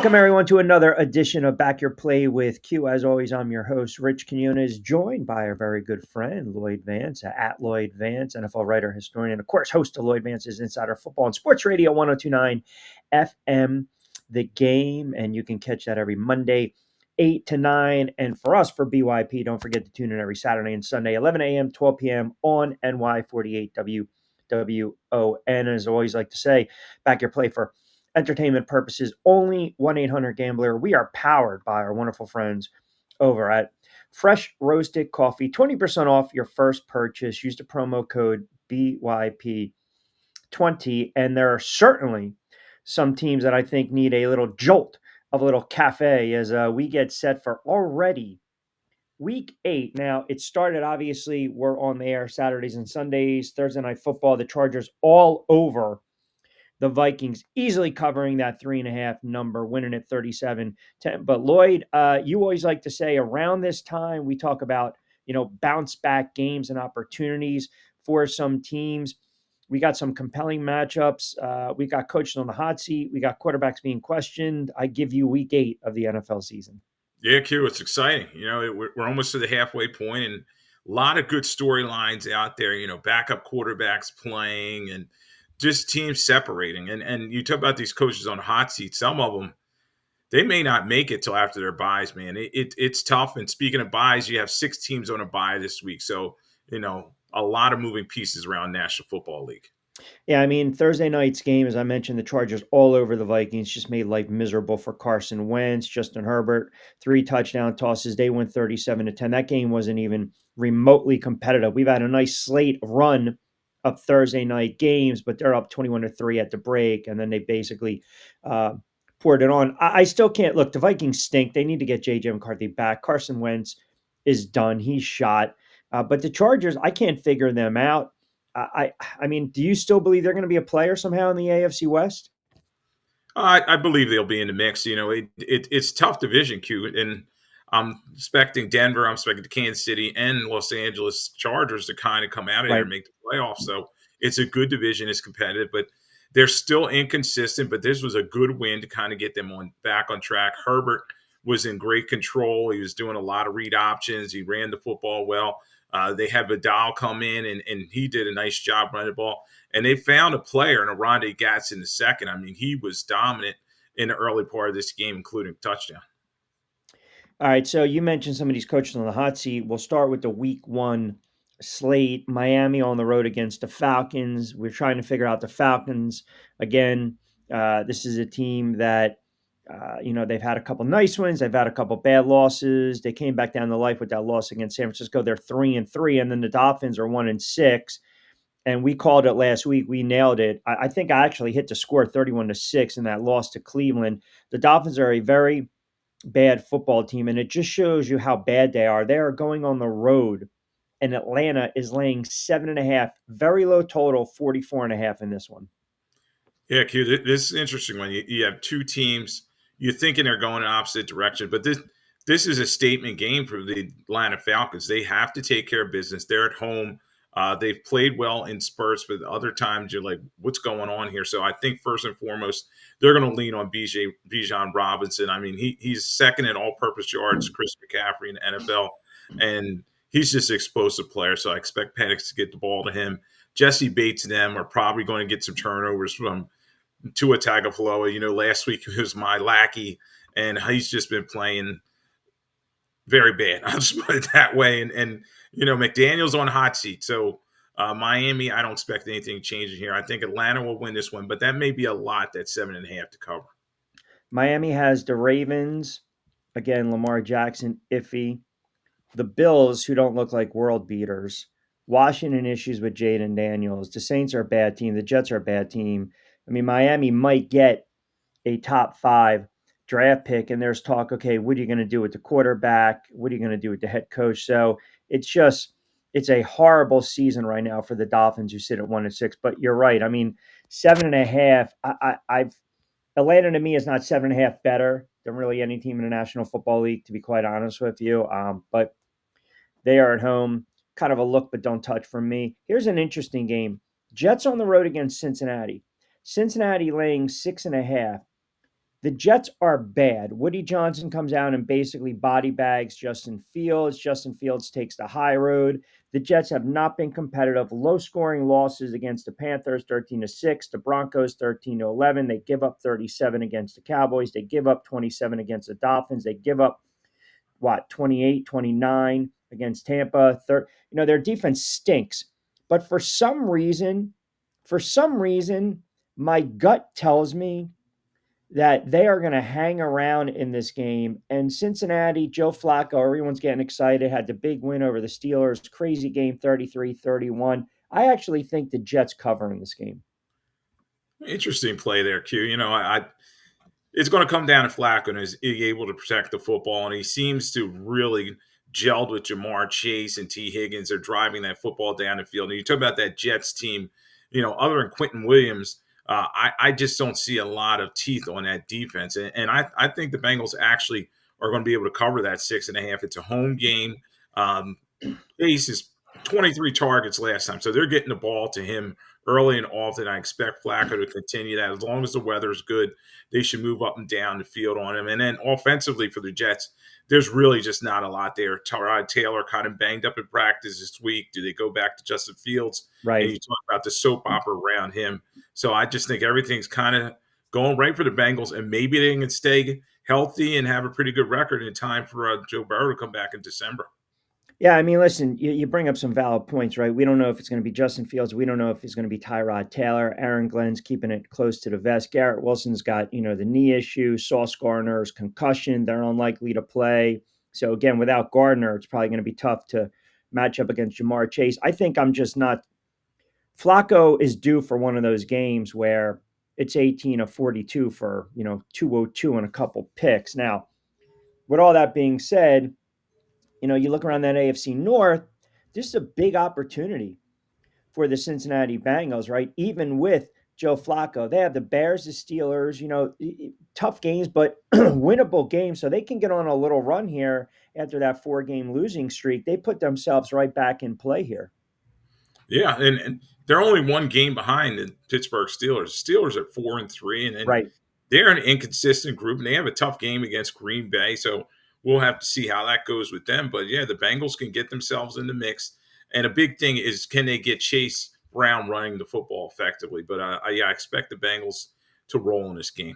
Welcome, everyone, to another edition of Back Your Play with Q. As always, I'm your host, Rich Quiñones, joined by our very good friend, Lloyd Vance, at Lloyd Vance, NFL writer, historian, and, of course, host of Lloyd Vance's Insider Football and Sports Radio 1029 FM, The Game. And you can catch that every Monday, 8 to 9. And for us, for BYP, don't forget to tune in every Saturday and Sunday, 11 a.m., 12 p.m. on NY48 WWON. As I always like to say, Back Your Play for entertainment purposes only. 1-800-GAMBLER. We are powered by our wonderful friends over at Fresh Roasted Coffee. 20% off your first purchase. Use the promo code BYP20. And there are certainly some teams that I think need a little jolt of a little cafe as we get set for already Week 8. Now, it started, obviously, we're on the air Saturdays and Sundays, Thursday Night Football, the Chargers all over the Vikings, easily covering that 3.5 number, winning at 37-10. But Lloyd, you always like to say around this time, we talk about, bounce back games and opportunities for some teams. We got some compelling matchups. We got coaches on the hot seat. We got quarterbacks being questioned. I give you week 8 of the NFL season. Yeah, Q, it's exciting. We're almost to the halfway point, and a lot of good storylines out there. Backup quarterbacks playing, and just teams separating. And you talk about these coaches on the hot seat. Some of them, they may not make it till after their buys, man. It's tough. And speaking of buys, you have 6 teams on a bye this week, so a lot of moving pieces around National Football League. Yeah, I mean, Thursday night's game, as I mentioned, the Chargers all over the Vikings, just made life miserable for Carson Wentz, Justin Herbert, 3 touchdown tosses. They went 37-10. That game wasn't even remotely competitive. We've had a nice run of Thursday night games, but they're up 21-3 at the break, and then they basically poured it on. I still can't look. The Vikings stink. They need to get J.J. McCarthy back. Carson Wentz is done. He's shot. But the Chargers, I can't figure them out. I mean, do you still believe they're going to be a player somehow in the AFC West? I believe they'll be in the mix. It's tough division, Q, and I'm expecting Denver, I'm expecting the Kansas City and Los Angeles Chargers to kind of come out of there and make the playoffs. So it's a good division. It's competitive, but they're still inconsistent. But this was a good win to kind of get them back on track. Herbert was in great control. He was doing a lot of read options. He ran the football well. They had Vidal come in, and he did a nice job running the ball. And they found a player in Oronde Gadsden II. I mean, he was dominant in the early part of this game, including touchdown. All right, so you mentioned some of these coaches on the hot seat. We'll start with the week 1 slate. Miami on the road against the Falcons. We're trying to figure out the Falcons. Again, this is a team that, they've had a couple nice wins. They've had a couple bad losses. They came back down to life with that loss against San Francisco. They're 3-3, and then the Dolphins are 1-6. And we called it last week. We nailed it. I think I actually hit the score 31-6 in that loss to Cleveland. The Dolphins are a very bad football team, and it just shows you how bad they are. They are going on the road, and Atlanta is laying 7.5, very low total, 44.5 in this one. Yeah, Q, this is an interesting one. You have 2 teams. You're thinking they're going in opposite direction, but this is a statement game for the Atlanta Falcons. They have to take care of business. They're at home. They've played well in spurts, but other times you're like, what's going on here? So I think first and foremost, they're going to lean on Bijan Robinson. I mean, he's second in all-purpose yards, Chris McCaffrey in the NFL, and he's just an explosive player. So I expect Penix to get the ball to him. Jesse Bates and them are probably going to get some turnovers from Tua Tagovailoa. Last week he was my lackey, and he's just been playing very bad. I'll just put it that way. And McDaniel's on hot seat. So Miami, I don't expect anything changing here. I think Atlanta will win this one, but that may be a lot, that 7.5 to cover. Miami has the Ravens. Again, Lamar Jackson, iffy. The Bills, who don't look like world beaters. Washington issues with Jaden Daniels. The Saints are a bad team. The Jets are a bad team. I mean, Miami might get a top 5 draft pick, and there's talk, okay, what are you going to do with the quarterback? What are you going to do with the head coach? So it's a horrible season right now for the Dolphins, who sit at 1-6. But you're right. I mean, 7.5. Atlanta to me is not 7.5 better than really any team in the National Football League, to be quite honest with you. But they are at home. Kind of a look but don't touch from me. Here's an interesting game. Jets on the road against Cincinnati. Cincinnati laying 6.5. The Jets are bad. Woody Johnson comes out and basically body bags Justin Fields. Justin Fields takes the high road. The Jets have not been competitive. Low scoring losses against the Panthers, 13-6. The Broncos, 13-11. They give up 37 against the Cowboys. They give up 27 against the Dolphins. They give up, 28, 29 against Tampa. Their defense stinks. But for some reason, my gut tells me that they are going to hang around in this game. And Cincinnati, Joe Flacco, everyone's getting excited, had the big win over the Steelers, crazy game, 33-31. I actually think the Jets cover in this game. Interesting play there, Q. It's going to come down to Flacco and is he able to protect the football, and he seems to really gelled with Jamar Chase and T. Higgins. They're driving that football down the field. And you talk about that Jets team, other than Quentin Williams, I just don't see a lot of teeth on that defense. And I think the Bengals actually are going to be able to cover that 6.5. It's a home game. Chase is 23 targets last time, so they're getting the ball to him early and often. I expect Flacco to continue that. As long as the weather is good, they should move up and down the field on him. And then offensively for the Jets, there's really just not a lot there. Tyrod Taylor kind of banged up in practice this week. Do they go back to Justin Fields? Right. And you talk about the soap opera around him. So I just think everything's kind of going right for the Bengals, and maybe they can stay healthy and have a pretty good record in time for Joe Burrow to come back in December. Yeah, I mean, listen, you bring up some valid points, right? We don't know if it's going to be Justin Fields. We don't know if it's going to be Tyrod Taylor. Aaron Glenn's keeping it close to the vest. Garrett Wilson's got, the knee issue. Sauce Gardner's concussion. They're unlikely to play. So, again, without Gardner, it's probably going to be tough to match up against Jamar Chase. I think I'm just not – Flacco is due for one of those games where it's 18 of 42 for, 202 and a couple picks. Now, with all that being said – you look around that AFC North, this is a big opportunity for the Cincinnati Bengals, right? Even with Joe Flacco, they have the Bears, the Steelers, tough games, but winnable games. So they can get on a little run here after that 4-game losing streak. They put themselves right back in play here. Yeah, and they're only one game behind the Pittsburgh Steelers. The Steelers are 4-3, and Right. they're an inconsistent group, and they have a tough game against Green Bay. So we'll have to see how that goes with them. But yeah, the Bengals can get themselves in the mix. And a big thing is, can they get Chase Brown running the football effectively? But I expect the Bengals to roll in this game.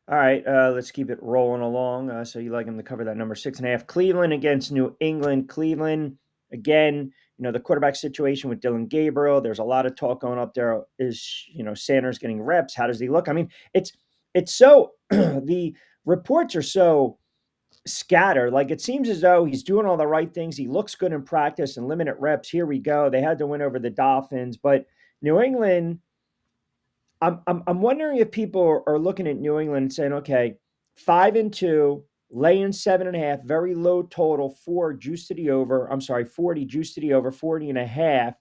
All right, let's keep it rolling along. So you like them to cover that number 6.5. Cleveland against New England. Cleveland, again, the quarterback situation with Dylan Gabriel. There's a lot of talk going up there. Is, Sanders getting reps? How does he look? I mean, it's so the reports are so scattered. Like, it seems as though he's doing all the right things. He looks good in practice and limited reps. Here we go. They had to win over the Dolphins, but New England. I'm wondering if people are looking at New England and saying, okay, 5-2, laying 7.5, very low total, 40 juice to the over, 40.5.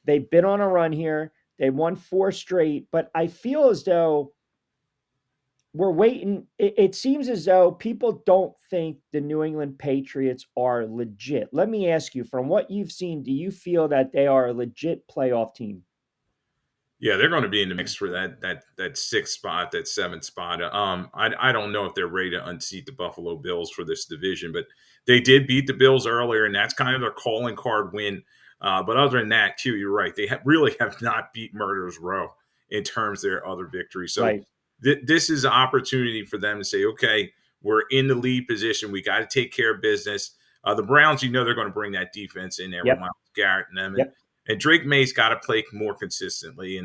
They've been on a run here. They won 4 straight, but I feel as though we're waiting. It seems as though people don't think the New England Patriots are legit. Let me ask you, from what you've seen, do you feel that they are a legit playoff team? Yeah, they're going to be in the mix for that 6th spot, that 7th spot. I don't know if they're ready to unseat the Buffalo Bills for this division, but they did beat the Bills earlier, and that's kind of their calling card win. But other than that, too, you're right. They really have not beat Murder's Row in terms of their other victories. So Right. This is an opportunity for them to say, okay, we're in the lead position. We got to take care of business. The Browns, they're going to bring that defense in there with Yep. Myles Garrett and them. Yep. And Drake May's got to play more consistently.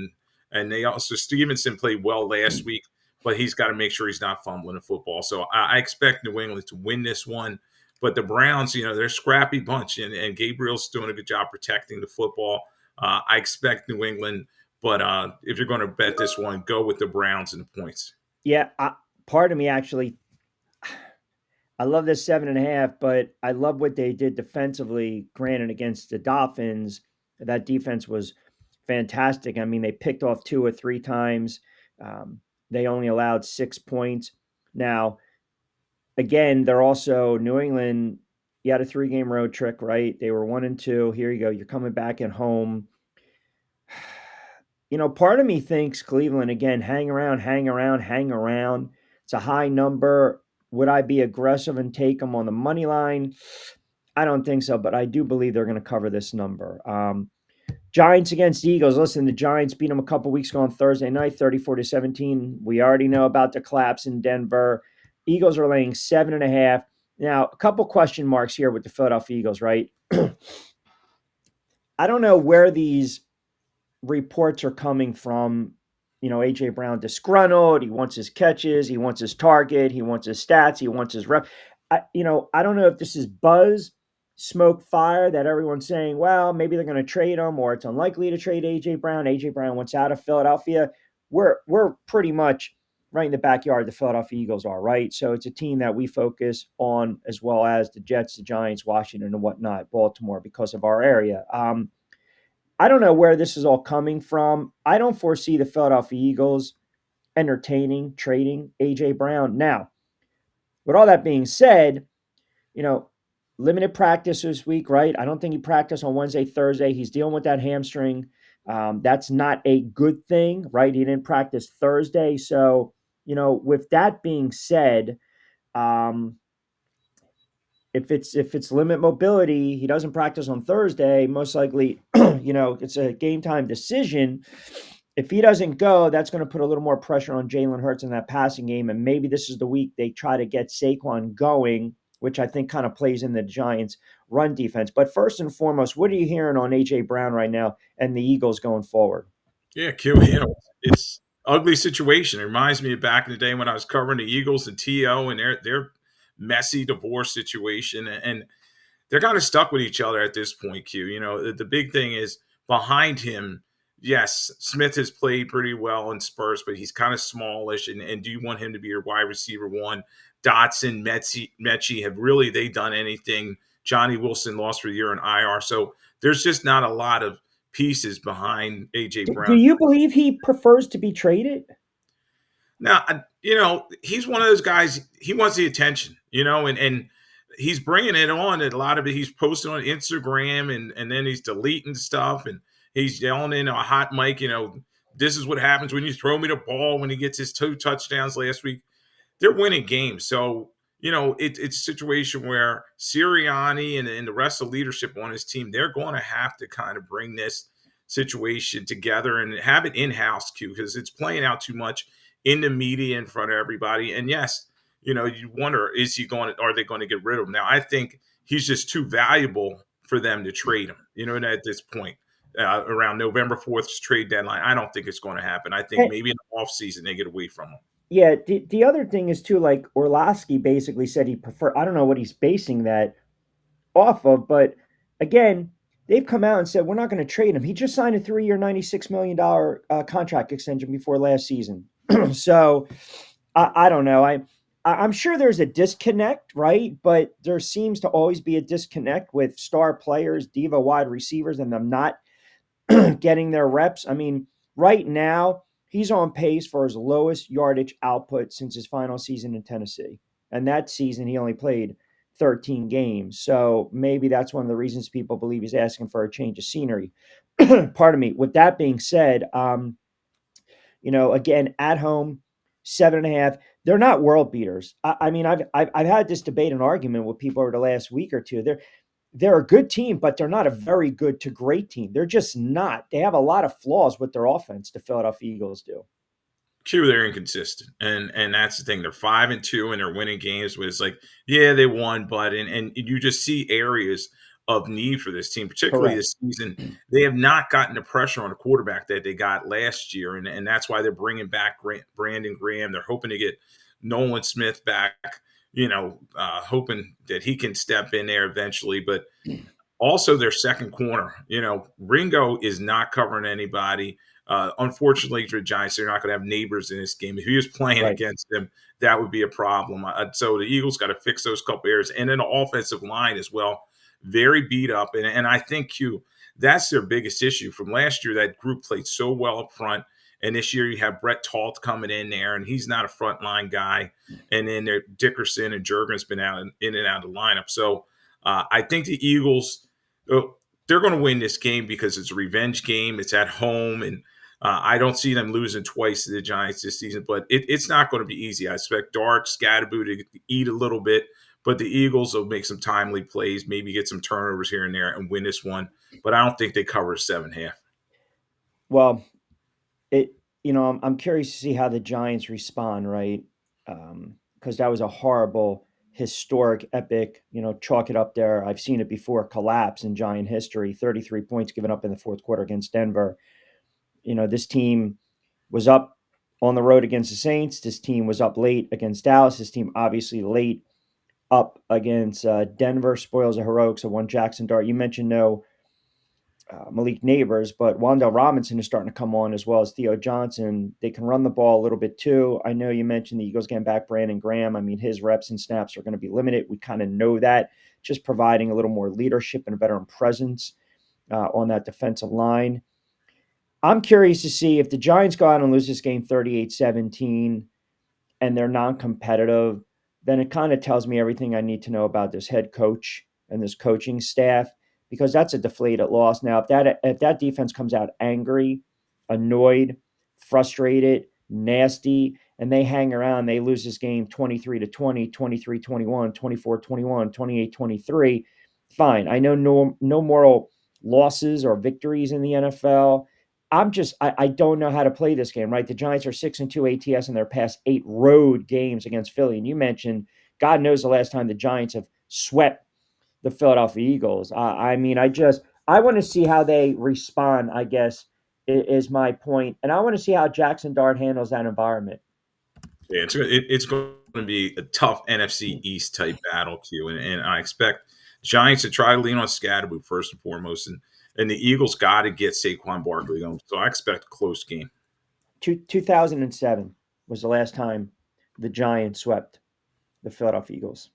And they also, Stevenson played well last week, but he's got to make sure he's not fumbling the football. So I expect New England to win this one. But the Browns, they're a scrappy bunch, and Gabriel's doing a good job protecting the football. I expect New England, but if you're going to bet this one, go with the Browns and the points. Yeah, part of me actually, I love this 7.5, but I love what they did defensively. Granted, against the Dolphins, that defense was fantastic. I mean, they picked off 2 or 3 times. They only allowed 6 points. Now, again, they're also New England. You had a 3-game road trip, right? They were 1-2. Here you go. You're coming back at home. Part of me thinks Cleveland again, hang around, hang around, hang around. It's a high number. Would I be aggressive and take them on the money line? I don't think so, but I do believe they're going to cover this number. Giants against Eagles. Listen, the Giants beat them a couple weeks ago on Thursday night, 34-17. We already know about the collapse in Denver. Eagles are laying 7.5. Now, a couple question marks here with the Philadelphia Eagles, right? I don't know where these reports are coming from. AJ Brown disgruntled. He wants his catches. He wants his target. He wants his stats. He wants his rep. I don't know if this is buzz, smoke, fire that everyone's saying, well, maybe they're going to trade him or it's unlikely to trade AJ Brown. AJ Brown wants out of Philadelphia. We're pretty much right in the backyard the Philadelphia Eagles are, right? So it's a team that we focus on as well as the Jets, the Giants, Washington, and whatnot, Baltimore, because of our area. I don't know where this is all coming from. I don't foresee the Philadelphia Eagles entertaining trading AJ Brown. Now, with all that being said, you know, limited practice this week, right? I don't think he practiced on Wednesday, Thursday. He's dealing with that hamstring. That's not a good thing, right? He didn't practice Thursday. So, with that being said, um, if it's limit mobility, he doesn't practice on Thursday, most likely, it's a game time decision. If he doesn't go, that's going to put a little more pressure on Jalen Hurts in that passing game. And maybe this is the week they try to get Saquon going, which I think kind of plays in the Giants' run defense. But first and foremost, what are you hearing on A.J. Brown right now and the Eagles going forward? Yeah, Q. It's ugly situation. It reminds me of back in the day when I was covering the Eagles and To and their messy divorce situation, and they're kind of stuck with each other at this point. Q. The big thing is behind him. Yes, Smith has played pretty well in Spurs, but he's kind of smallish. And do you want him to be your wide receiver one? Dotson, Mechie, have really they done anything? Johnny Wilson lost for a year in IR, so there's just not a lot of pieces behind AJ Do Brown. you believe he prefers to be traded? Now, he's one of those guys. He wants the attention, and he's bringing it on. And a lot of it he's posting on Instagram, and then he's deleting stuff, and he's yelling in a hot mic. This is what happens when you throw me the ball. When he gets his 2 touchdowns last week, they're winning games. So it's a situation where Sirianni and the rest of leadership on his team, they're going to have to kind of bring this situation together and have it in house, Q, because it's playing out too much in the media in front of everybody. And yes, you wonder, are they going to get rid of him? Now, I think he's just too valuable for them to trade him, and at this point, around November 4th trade deadline, I don't think it's going to happen. I think And, maybe in the offseason they get away from him. yeah, the other thing is too, like Orlovsky basically said he prefer. I don't know what he's basing that off of, but again, they've come out and said we're not going to trade him. He just signed a 3-year, $96 million contract extension before last season. So I don't know. I'm sure there's a disconnect, right? But there seems to always be a disconnect with star players, diva wide receivers, and them not getting their reps. I mean, right now, he's on pace for his lowest yardage output since his final season in Tennessee. And that season, he only played 13 games. So maybe that's one of the reasons people believe he's asking for a change of scenery. Pardon me. With that being said, again, at home, 7.5. They're not world beaters. I mean, I've had this debate and argument with people over the last week or two. They're a good team, but they're not a very good to great team. They're just not. They have a lot of flaws with their offense. The Philadelphia Eagles do. Q, they're inconsistent, and that's the thing. They're 5-2, and they're winning games. But it's like, yeah, they won, but and you just see areas of need for this team, particularly Correct. this season. They have not gotten the pressure on the quarterback that they got last year, and that's why they're bringing back Brandon Graham. They're hoping to get Nolan Smith back. Hoping that he can step in there eventually, but also their second corner. Ringo is not covering anybody. Unfortunately for the Giants, they're not going to have neighbors in this game. If he was playing Right. against them, that would be a problem. So the Eagles got to fix those couple areas. And then the offensive line as well, very beat up. And I think, Q, that's their biggest issue. From last year, that group played so well up front. And this year you have Brett Talt coming in there, and he's not a frontline guy. And then Dickerson and Jurgen's been out in and out of the lineup. So I think the Eagles, they're going to win this game because it's a revenge game. It's at home, and I don't see them losing twice to the Giants this season, but it's not going to be easy. I expect Dark, Scadaboo to eat a little bit, but the Eagles will make some timely plays, maybe get some turnovers here and there and win this one. But I don't think they cover 7.5. Well, it I'm curious to see how the Giants respond, right? Because that was a horrible, historic, epic, chalk it up there. I've seen it before, collapse in Giant history. 33 points given up in the fourth quarter against Denver. This team was up on the road against the Saints. This team was up late against Dallas. This team obviously late up against Denver. Spoils of heroics of one Jackson Dart. You mentioned no Malik Neighbors, but Wandell Robinson is starting to come on as well as Theo Johnson. They can run the ball a little bit too. I know you mentioned the Eagles getting back Brandon Graham. I mean, his reps and snaps are going to be limited. We kind of know that. Just providing a little more leadership and a veteran presence on that defensive line. I'm curious to see if the Giants go out and lose this game 38-17 and they're non-competitive, then it kind of tells me everything I need to know about this head coach and this coaching staff, because that's a deflated loss. Now, if that defense comes out angry, annoyed, frustrated, nasty, and they hang around, they lose this game 23-20, 23-21, 24-21, 28-23, fine. I know no moral losses or victories in the NFL. I don't know how to play this game, right? The Giants are 6-2 ATS in their past 8 road games against Philly. And you mentioned, God knows the last time the Giants have swept the Philadelphia Eagles. I mean, I want to see how they respond, I guess, is my point. And I want to see how Jackson Dart handles that environment. Yeah, it's going to be a tough NFC East type battle, Q, and I expect Giants to try to lean on Scadaboo first and foremost, and the Eagles got to get Saquon Barkley going. So I expect a close game. 2007 was the last time the Giants swept the Philadelphia Eagles,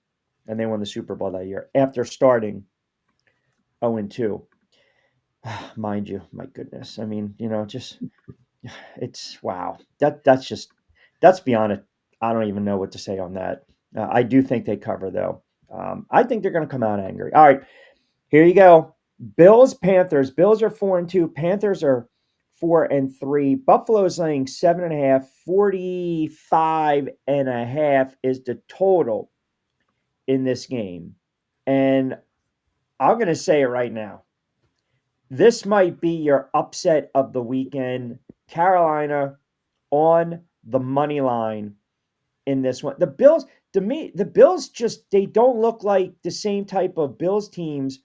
and they won the Super Bowl that year after starting 0-2. Mind you, my goodness. I mean, just it's wow. That's beyond it. I don't even know what to say on that. I do think they cover though. I think they're going to come out angry. All right, here you go. Bills, Panthers. Bills are 4-2. Panthers are 4-3. Buffalo's laying 7.5. 45.5 is the total in this game. And I'm going to say it right now. This might be your upset of the weekend. Carolina on the money line in this one. The Bills, to me, the Bills just they don't look like the same type of Bills teams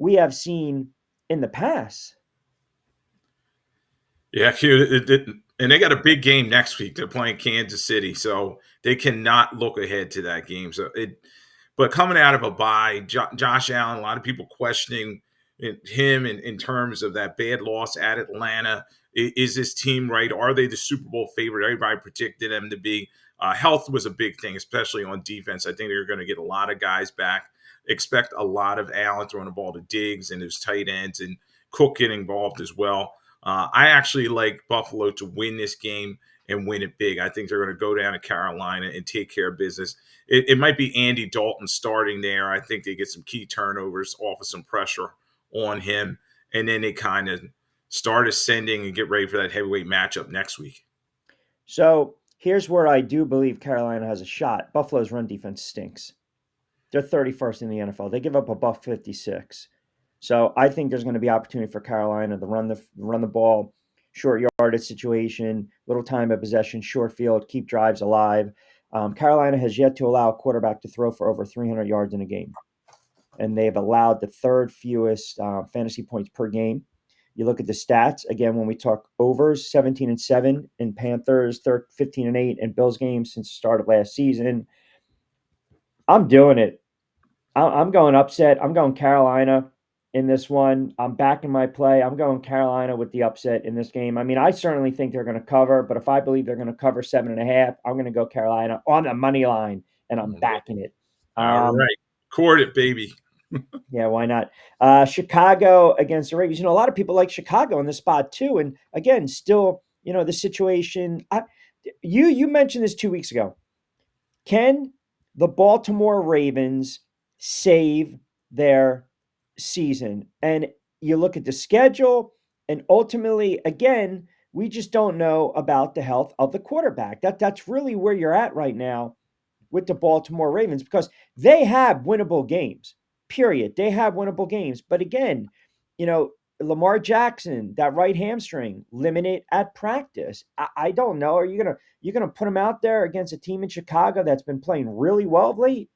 we have seen in the past. Yeah, and they got a big game next week. They're playing Kansas City, so they cannot look ahead to that game. But coming out of a bye, Josh Allen, a lot of people questioning him in terms of that bad loss at Atlanta. Is this team right? Are they the Super Bowl favorite? Everybody predicted them to be. Health was a big thing, especially on defense. I think they're going to get a lot of guys back. Expect a lot of Allen throwing the ball to Diggs and his tight ends, and Cook getting involved as well. I actually like Buffalo to win this game and win it big. I think they're going to go down to Carolina and take care of business. It might be Andy Dalton starting there. I think they get some key turnovers off of some pressure on him, and then they kind of start ascending and get ready for that heavyweight matchup next week. So here's where I do believe Carolina has a shot. Buffalo's run defense stinks. They're 31st in the NFL. They give up a buck 56. So I think there's going to be opportunity for Carolina to run the ball, short yardage situation, little time of possession, short field, keep drives alive. Carolina has yet to allow a quarterback to throw for over 300 yards in a game, and they've allowed the third fewest fantasy points per game. You look at the stats again when we talk overs: 17-7 in Panthers, 15-8 in Bills games since the start of last season. I'm doing it. I'm going upset. I'm going Carolina in this one. I'm backing my play. I'm going Carolina with the upset in this game. I mean, I certainly think they're going to cover, but if I believe they're going to cover 7.5, I'm going to go Carolina on the money line, and I'm backing it. All right. Court it, baby. Yeah, why not? Chicago against the Ravens. A lot of people like Chicago in this spot too. And again, still, the situation. You mentioned this 2 weeks ago. Can the Baltimore Ravens save their season? And you look at the schedule, and ultimately, again, We just don't know about the health of the quarterback. That's really where you're at right now with the Baltimore Ravens because they have winnable games. Period. They have winnable games. But again, you know, Lamar Jackson, that right hamstring, limited at practice. I don't know. Are you gonna put him out there against a team in Chicago that's been playing really well of late?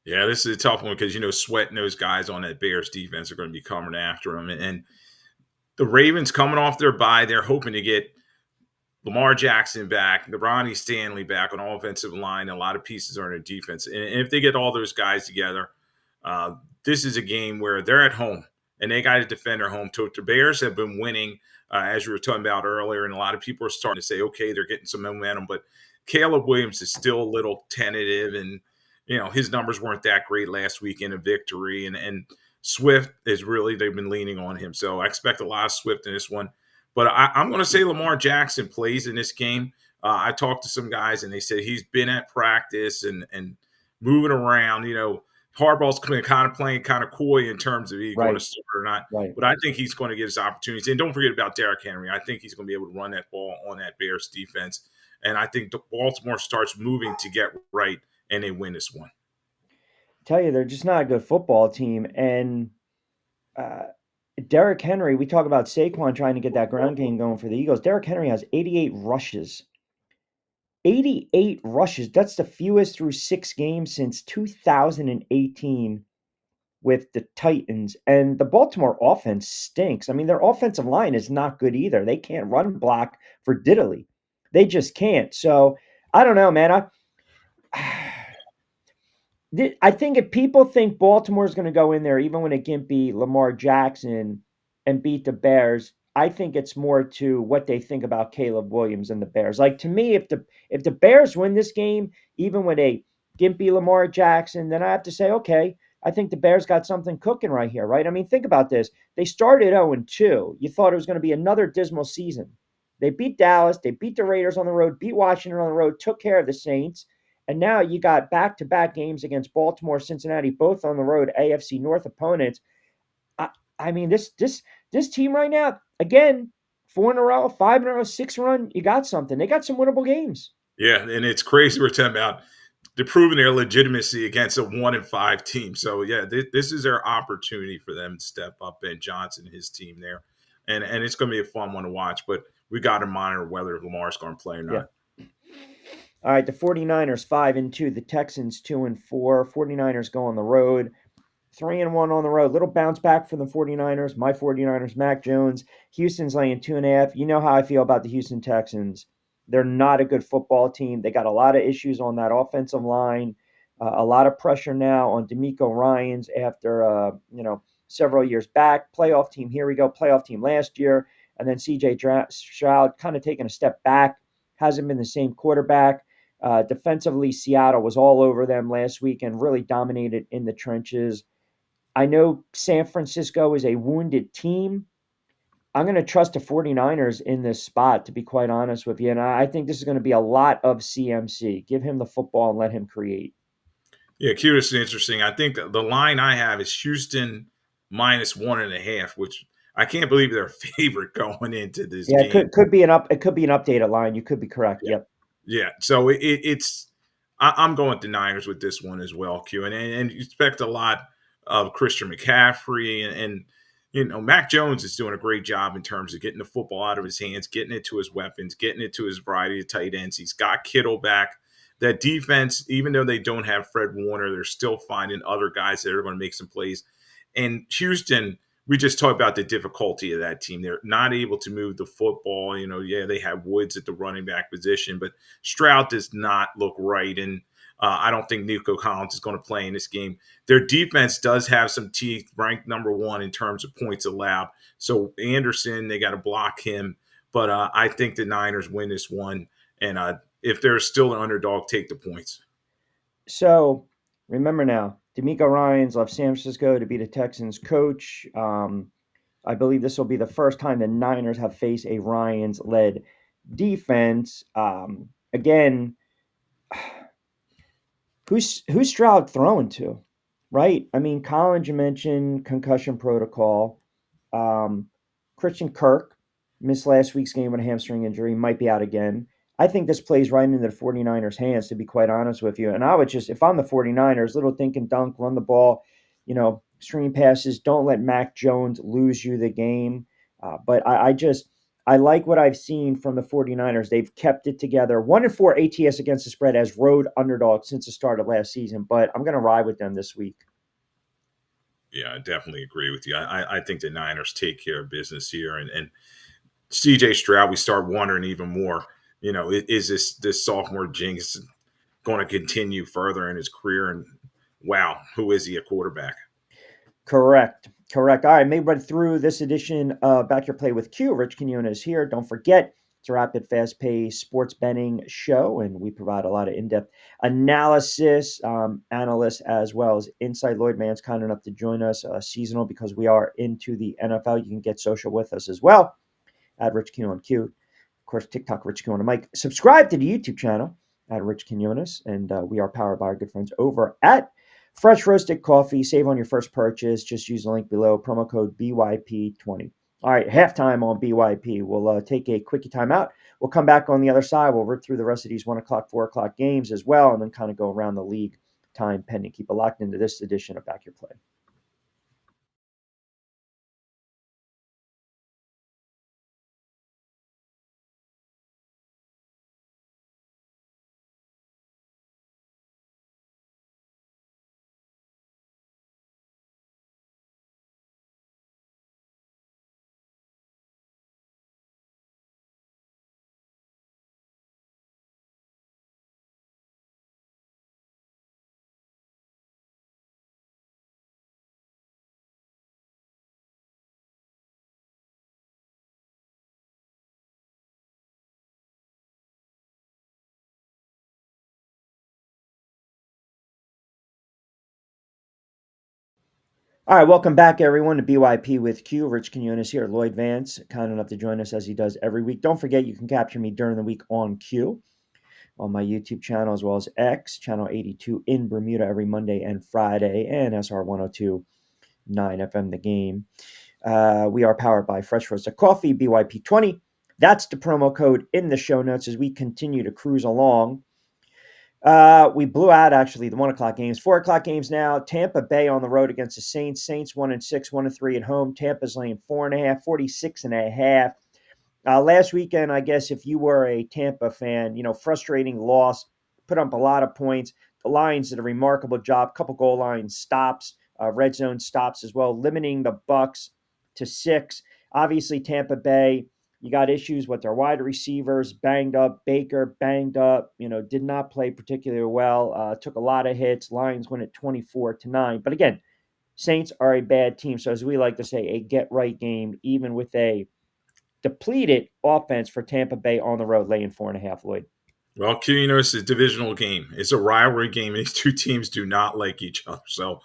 Yeah, this is a tough one because Sweat and those guys on that Bears defense are going to be coming after him, and the Ravens coming off their bye, they're hoping to get Lamar Jackson back, the Ronnie Stanley back on offensive line. A lot of pieces are in defense, and if they get all those guys together, uh, this is a game where they're at home and they got to defend their home. The Bears have been winning, as we were talking about earlier, and a lot of people are starting to say, okay, they're getting some momentum, but Caleb Williams is still a little tentative, and his numbers weren't that great last week in a victory, and Swift is really they've been leaning on him, so I expect a lot of Swift in this one. But I'm going to say Lamar Jackson plays in this game. I talked to some guys and they said he's been at practice and moving around. Harbaugh's kind of playing kind of coy in terms of he's going to Right, start or not. right. But I think he's going to get his opportunities. And don't forget about Derrick Henry. I think he's going to be able to run that ball on that Bears defense. And I think the Baltimore starts moving to get right and they win this one. Tell you, they're just not a good football team. And uh, Derrick Henry, we talk about Saquon trying to get that ground game going for the Eagles. Derrick Henry has 88 rushes. 88 rushes. That's the fewest through 6 games since 2018 with the Titans. And the Baltimore offense stinks. I mean, their offensive line is not good either. They can't run block for diddly. They just can't. So I don't know, man. I think if people think Baltimore's going to go in there, even when it gimpy Lamar Jackson and beat the Bears, I think it's more to what they think about Caleb Williams and the Bears. Like to me, if the Bears win this game, even with a gimpy Lamar Jackson, then I have to say, okay, I think the Bears got something cooking right here, right? I mean, think about this. They started 0-2. You thought it was going to be another dismal season. They beat Dallas, they beat the Raiders on the road, beat Washington on the road, took care of the Saints. And now you got back-to-back games against Baltimore, Cincinnati, both on the road, AFC North opponents. I, I mean, this team right now, again, 4 in a row, 5 in a row, 6 run, you got something. They got some winnable games. Yeah, and it's crazy we're talking about they're proving their legitimacy against a 1-5 team. So yeah, this is their opportunity for them to step up. Ben Johnson, his team there, and it's going to be a fun one to watch. But we got to monitor whether Lamar's going to play or Yeah. not. All right, the 49ers 5-2, the Texans 2-4. 49ers go on the road. 3-1 on the road. Little bounce back from the 49ers. My 49ers, Mac Jones. Houston's laying 2.5. You know how I feel about the Houston Texans. They're not a good football team. They got a lot of issues on that offensive line. A lot of pressure now on D'Amico Ryans after several years back. Playoff team. Here we go. Playoff team last year, and then C.J. Stroud kind of taking a step back. Hasn't been the same quarterback. Defensively, Seattle was all over them last week and really dominated in the trenches. I know San Francisco is a wounded team. I'm going to trust the 49ers in this spot, to be quite honest with you. And I think this is going to be a lot of CMC. Give him the football and let him create. Yeah, curious is interesting. I think the line I have is Houston -1.5, which I can't believe they're a favorite going into this Yeah, it game. could be an updated line. You could be correct. Yeah, Yep. yeah. So it's I'm going to Niners with this one as well, Q, and you expect a lot of Christian McCaffrey and Mac Jones is doing a great job in terms of getting the football out of his hands, getting it to his weapons, getting it to his variety of tight ends. He's got Kittle back. That defense, even though they don't have Fred Warner, they're still finding other guys that are going to make some plays. And Houston, we just talked about the difficulty of that team. They're not able to move the football. Yeah, they have Woods at the running back position, but Stroud does not look right. And I don't think Nico Collins is going to play in this game. Their defense does have some teeth, ranked number 1 in terms of points allowed. So Anderson, they got to block him. But I think the Niners win this one. And if they're still an underdog, take the points. So remember now, D'Amico Ryans left San Francisco to be the Texans coach. I believe this will be the first time the Niners have faced a Ryans led defense. Again, who's Stroud throwing to, right? I mean, Collins, you mentioned concussion protocol. Christian Kirk, Missed last week's game with a hamstring injury, might be out again. I think this plays right into the 49ers' hands, to be quite honest with you. And I would just, if I'm the 49ers, little dink and dunk, run the ball, screen passes. Don't let Mac Jones lose you the game. I like what I've seen from the 49ers. They've kept it together. 1-4 ATS against the spread as road underdogs since the start of last season, but I'm going to ride with them this week. Yeah, I definitely agree with you. I think the Niners take care of business here, and CJ Stroud, we start wondering even more. Is this sophomore jinx going to continue further in his career? And wow, who is he at quarterback? Correct. Correct. All right, made right through this edition of Back Your Play with Q. Rich Quiñones here. Don't forget, it's a rapid, fast-paced sports betting show, and we provide a lot of in-depth analysis, analysts, as well as insight. Lloyd Mann's kind enough to join us seasonal because we are into the NFL. You can get social with us as well at Rich Q on Q. Of course, TikTok, Rich Q on the mic. Subscribe to the YouTube channel at Rich Quiñones, and we are powered by our good friends over at Fresh Roasted Coffee. Save on your first purchase. Just use the link below. Promo code BYP20. All right, halftime on BYP. We'll take a quickie timeout. We'll come back on the other side. We'll rip through the rest of these 1 o'clock, 4 o'clock games as well, and then kind of go around the league time pending. Keep it locked into this edition of Back Your Play. All right, welcome back, everyone, to BYP with Q. Rich Quiñones here. Lloyd Vance, kind enough to join us as he does every week. Don't forget, you can capture me during the week on Q on my YouTube channel, as well as X, channel 82 in Bermuda every Monday and Friday, and SR 1029 FM The Game. We are powered by Fresh Roasted Coffee, BYP20. That's the promo code in the show notes as we continue to cruise along. We blew out actually the 1 o'clock games. 4 o'clock games now. Tampa Bay on the road against the Saints. Saints 1-6, 1-3 at home. Tampa's laying 4.5, 46.5. Last weekend, I guess if you were a Tampa fan, frustrating loss, put up a lot of points. The Lions did a remarkable job. Couple goal line stops, red zone stops as well, limiting the Bucks to 6. Obviously, Tampa Bay, you got issues with their wide receivers, banged up. Baker banged up. Did not play particularly well. Took a lot of hits. Lions win at 24-9. But again, Saints are a bad team. So as we like to say, a get right game, even with a depleted offense for Tampa Bay on the road, laying 4.5. Lloyd. Well, it's a divisional game. It's a rivalry game. These two teams do not like each other. So,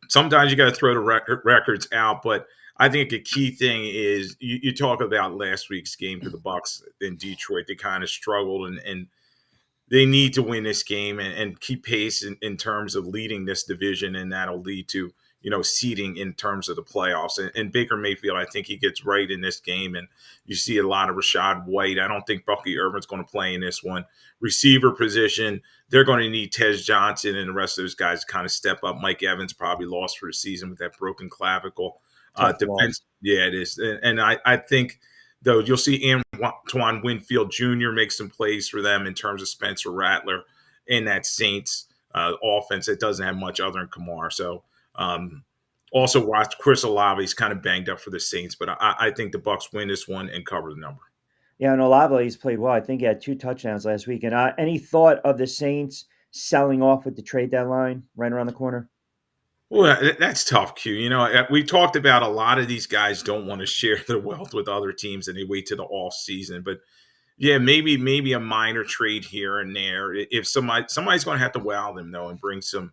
sometimes you got to throw the records out. But I think a key thing is you talk about last week's game to the Bucks in Detroit. They kind of struggled, and they need to win this game and keep pace in terms of leading this division, and that'll lead to seeding in terms of the playoffs. And Baker Mayfield, I think he gets right in this game, and you see a lot of Rashad White. I don't think Bucky Irvin's going to play in this one. Receiver position, they're going to need Tez Johnson and the rest of those guys to kind of step up. Mike Evans probably lost for the season with that broken clavicle. Tough loss. Defense, yeah, it is, and I think though you'll see Antoine Winfield Jr. make some plays for them in terms of Spencer Rattler in that Saints offense that doesn't have much other than Kamara. So also watch Chris Olave. He's kind of banged up for the Saints, but I think the Bucks win this one and cover the number. Yeah, and Olave, he's played well. I think he had 2 touchdowns last week. And any thought of the Saints selling off with the trade deadline right around the corner? Well, that's tough, Q. We talked about a lot of these guys don't want to share their wealth with other teams and they wait to the off season. But yeah, maybe a minor trade here and there. If somebody's going to have to wow them though and bring some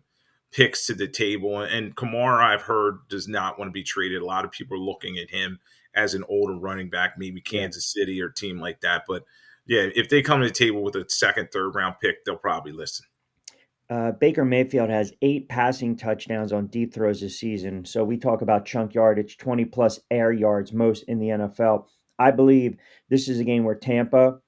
picks to the table. And Kamara, I've heard, does not want to be traded. A lot of people are looking at him as an older running back, maybe Yeah. Kansas City or a team like that. But yeah, if they come to the table with a second, third round pick, they'll probably listen. Baker Mayfield has 8 passing touchdowns on deep throws this season. So we talk about chunk yardage, 20 plus air yards, most in the NFL. I believe this is a game where Tampa,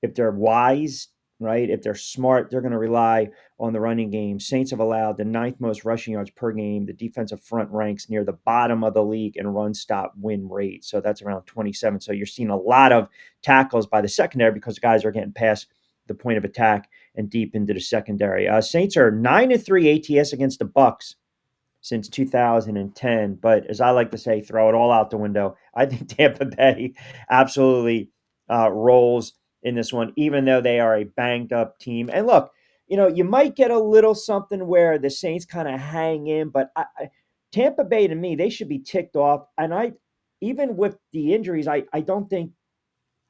if they're wise, right, if they're smart, they're going to rely on the running game. Saints have allowed the ninth most rushing yards per game. The defensive front ranks near the bottom of the league in run stop win rate. So that's around 27. So you're seeing a lot of tackles by the secondary because guys are getting past the point of attack and deep into the secondary. Saints are 9-3 ATS against the Bucks since 2010. But as I like to say, throw it all out the window. I think Tampa Bay absolutely rolls in this one, even though they are a banged up team. And look, you might get a little something where the Saints kind of hang in, but Tampa Bay to me, they should be ticked off. And even with the injuries, I don't think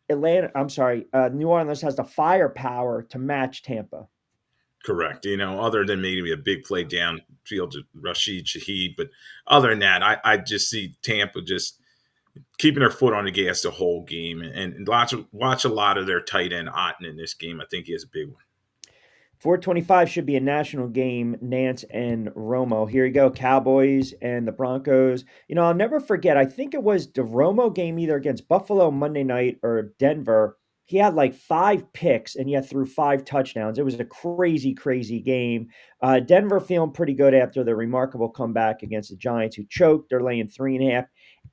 New Orleans has the firepower to match Tampa. Correct. Other than maybe a big play downfield to Rashid Shaheed, but other than that, I just see Tampa just keeping their foot on the gas the whole game, and watch a lot of their tight end Otten in this game. I think he has a big one. 425 should be a national game, Nance and Romo. Here you go, Cowboys and the Broncos. I'll never forget, I think it was the Romo game either against Buffalo Monday night or Denver. He had like 5 picks and yet threw 5 touchdowns. It was a crazy, crazy game. Denver feeling pretty good after the remarkable comeback against the Giants, who choked. They're laying 3.5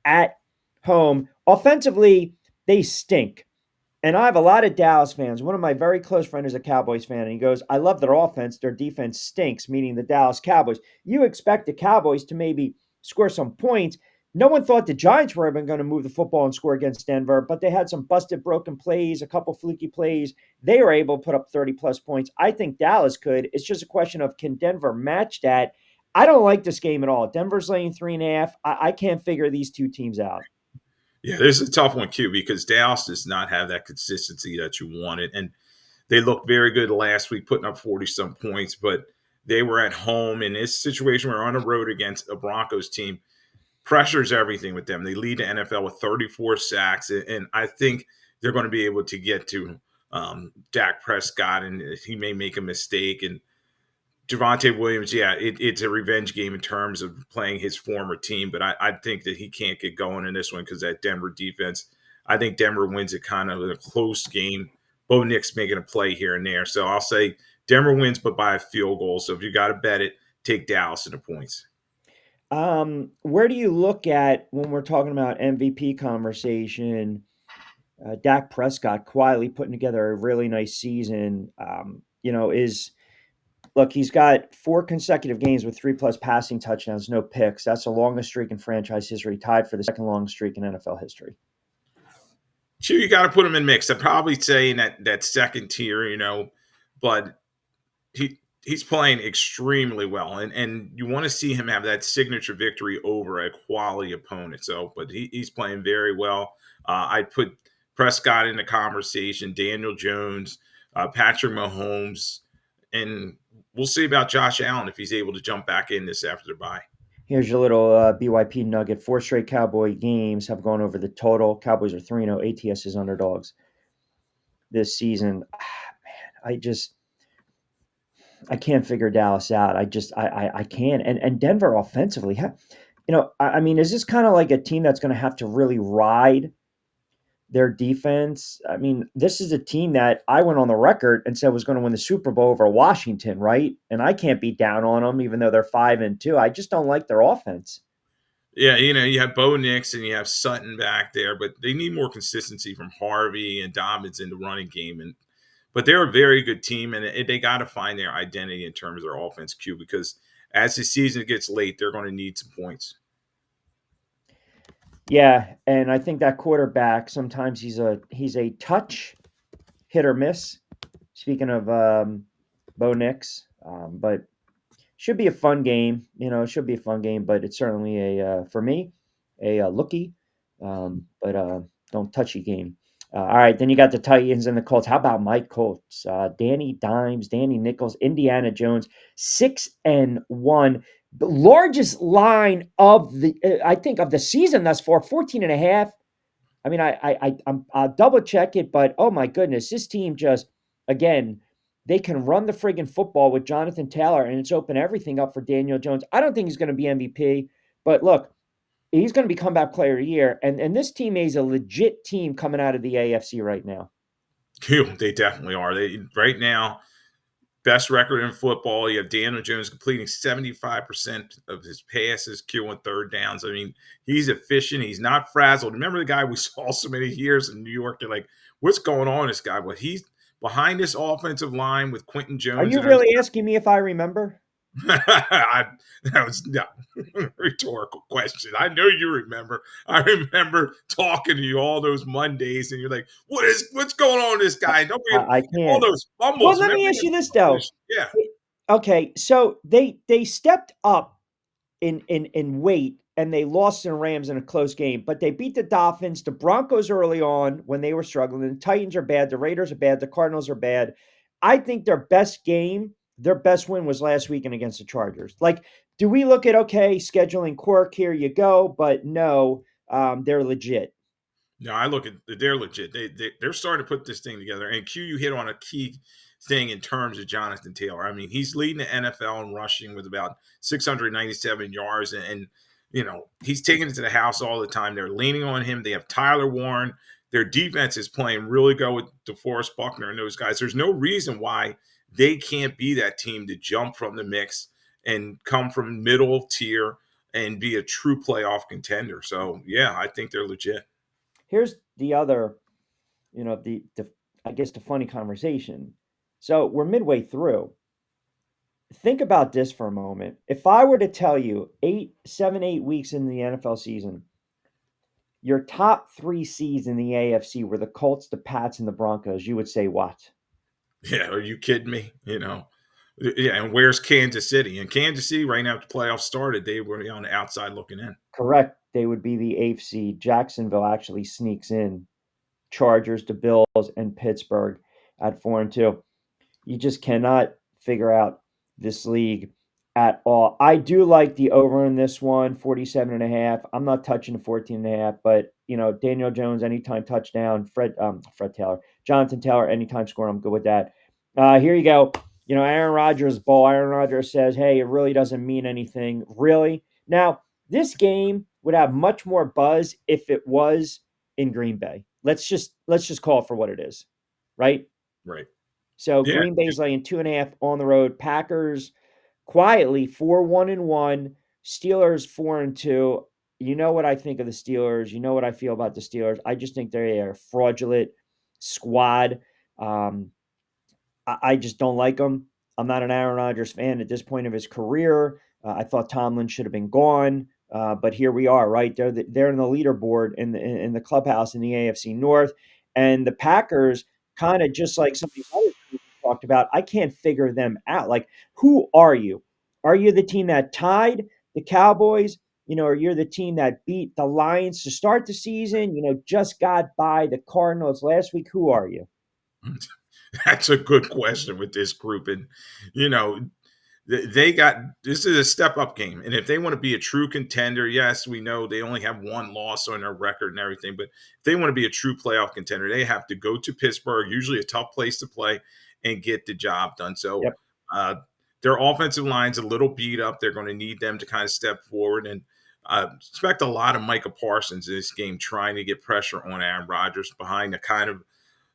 at home. Offensively, they stink. And I have a lot of Dallas fans. One of my very close friends is a Cowboys fan, and he goes, I love their offense. Their defense stinks, meaning the Dallas Cowboys. You expect the Cowboys to maybe score some points. No one thought the Giants were even going to move the football and score against Denver, but they had some busted, broken plays, a couple fluky plays. They were able to put up 30-plus points. I think Dallas could. It's just a question of, can Denver match that? I don't like this game at all. Denver's laying 3.5. I can't figure these two teams out. Yeah, this is a tough one, Q, because Dallas does not have that consistency that you wanted. And they looked very good last week, putting up 40-some points, but they were at home in this situation. We're on the road against a Broncos team. Pressures everything with them. They lead the NFL with 34 sacks, and I think they're going to be able to get to Dak Prescott, and he may make a mistake. And Javonte Williams, yeah, it's a revenge game in terms of playing his former team, but I think that he can't get going in this one because that Denver defense, I think Denver wins it kind of in a close game. Bo Nix making a play here and there. So I'll say Denver wins, but by a field goal. So if you got to bet it, take Dallas in the points. Where do you look at when we're talking about MVP conversation? Dak Prescott quietly putting together a really nice season. Is look, he's got 4 consecutive games with 3-plus passing touchdowns, no picks. That's the longest streak in franchise history, tied for the second longest streak in NFL history. Sure, you got to put him in mix. I'd probably say in that second tier, but he's playing extremely well, and you want to see him have that signature victory over a quality opponent. So, but he's playing very well. I put Prescott in the conversation, Daniel Jones, Patrick Mahomes, and we'll see about Josh Allen if he's able to jump back in this after the bye. Here's your little BYP nugget. 4 straight Cowboy games have gone over the total. Cowboys are 3-0. ATS is underdogs this season. I can't figure Dallas out. I can't. And Denver offensively, I mean, is this kind of like a team that's going to have to really ride their defense? I mean, this is a team that I went on the record and said was going to win the Super Bowl over Washington, right? And I can't be down on them, even though they're 5-2. I just don't like their offense. Yeah, you have Bo Nix and you have Sutton back there, but they need more consistency from Harvey and Dobbins in the running game. But they're a very good team, and they got to find their identity in terms of their offense, Q, because as the season gets late, they're going to need some points. Yeah, and I think that quarterback sometimes he's a touch hit or miss. Speaking of Bo Nix, but should be a fun game. It should be a fun game, but it's certainly for me a lookie, but don't touchy game. All right, then you got the Titans and the Colts. How about Mike Colts? Danny Dimes, Danny Nichols, Indiana Jones, 6-1. The largest line of I think of the season thus far, 14.5. I mean, I'll double check it, but oh my goodness, this team just, again, they can run the friggin' football with Jonathan Taylor, and it's opened everything up for Daniel Jones. I don't think he's going to be MVP, but look, he's going to be comeback player of the year. And this team is a legit team coming out of the AFC right now. They definitely are. They right now best record in football. You have Daniel Jones completing 75% of his passes, killing third downs. I mean, he's efficient. He's not frazzled. Remember the guy we saw so many years in New York? You're like, what's going on with this guy? Well, he's behind this offensive line with Quentin Are Jones you and those. really asking me if I remember? That was no rhetorical question. I know you remember. I remember talking to you all those Mondays, and you're like, what's going on with this guy? Don't we I all can't. those Well, fumbles? let Remember me he ask had you this fumbles? though. Yeah. Okay, so they stepped up in weight and they lost to the Rams in a close game, but they beat the Dolphins, the Broncos early on when they were struggling. The Titans are bad, the Raiders are bad, the Cardinals are bad. I think their best game, their best win was last weekend against the Chargers. Like, do we look at okay, scheduling quirk, here you go, but no, they're legit. No, I look at they're legit. They're starting to put this thing together. And Q, you hit on a key thing in terms of Jonathan Taylor. I mean, he's leading the NFL in rushing with about 697 yards, and he's taking it to the house all the time. They're leaning on him. They have Tyler Warren. Their defense is playing really good with DeForest Buckner and those guys. There's no reason why they can't be that team to jump from the mix and come from middle tier and be a true playoff contender. So yeah, I think they're legit. Here's the other, the I guess the funny conversation. So we're midway through. Think about this for a moment. If I were to tell you 8 weeks in the NFL season, your top three seeds in the AFC were the Colts, the Pats, and the Broncos, you would say what? Yeah, are you kidding me? Yeah, and where's Kansas City? And Kansas City, right now, the playoffs started, they were on the outside looking in. Correct. They would be the eighth seed. Jacksonville actually sneaks in. Chargers, the Bills, and Pittsburgh at 4-2. You just cannot figure out this league at all. I do like the over in this one, 47.5. I'm not touching the 14.5, but Daniel Jones, anytime touchdown, Fred Taylor, Jonathan Taylor, anytime score, I'm good with that. Here you go. Aaron Rodgers ball. Aaron Rodgers says, hey, it really doesn't mean anything. Really? Now, this game would have much more buzz if it was in Green Bay. Let's just call it for what it is, right? Right. So Yeah. Green Bay's laying 2.5 on the road. Packers quietly 4-1-1. Steelers 4-2. You know what I think of the Steelers. You know what I feel about the Steelers. I just think they are a fraudulent squad. Um, I just don't like him. I'm not an Aaron Rodgers fan at this point of his career. I thought Tomlin should have been gone, but here we are. Right, they're in the leaderboard in the clubhouse in the AFC North, and the Packers kind of just like some of these other teams we talked about. I can't figure them out. Like, who are you? Are you the team that tied the Cowboys? Or you're the team that beat the Lions to start the season? Just got by the Cardinals last week. Who are you? That's a good question with this group. And, you know, they got this is a step up game. And if they want to be a true contender, yes, we know they only have one loss on their record and everything. But if they want to be a true playoff contender, they have to go to Pittsburgh, usually a tough place to play, and get the job done. So Yep. uh, their offensive line's a little beat up. They're going to need them to kind of step forward. And expect a lot of Micah Parsons in this game trying to get pressure on Aaron Rodgers behind the kind of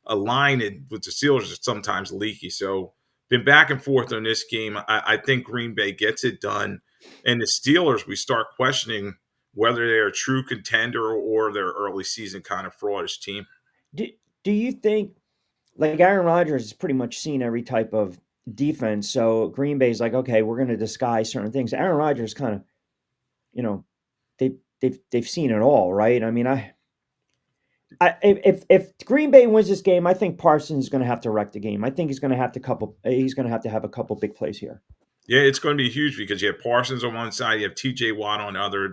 a line with the Steelers is sometimes leaky. So been back and forth on this game. I think Green Bay gets it done. And the Steelers, we start questioning whether they're a true contender or their early season kind of fraudish team. Do you think like Aaron Rodgers has pretty much seen every type of defense? So Green Bay's like, okay, we're going to disguise certain things. Aaron Rodgers kind of, you know, they've seen it all, right? I mean, if Green Bay wins this game, I think Parsons is going to have to wreck the game. I think he's going to have to have a couple big plays here. Yeah, it's going to be huge because you have Parsons on one side, you have TJ Watt on the other,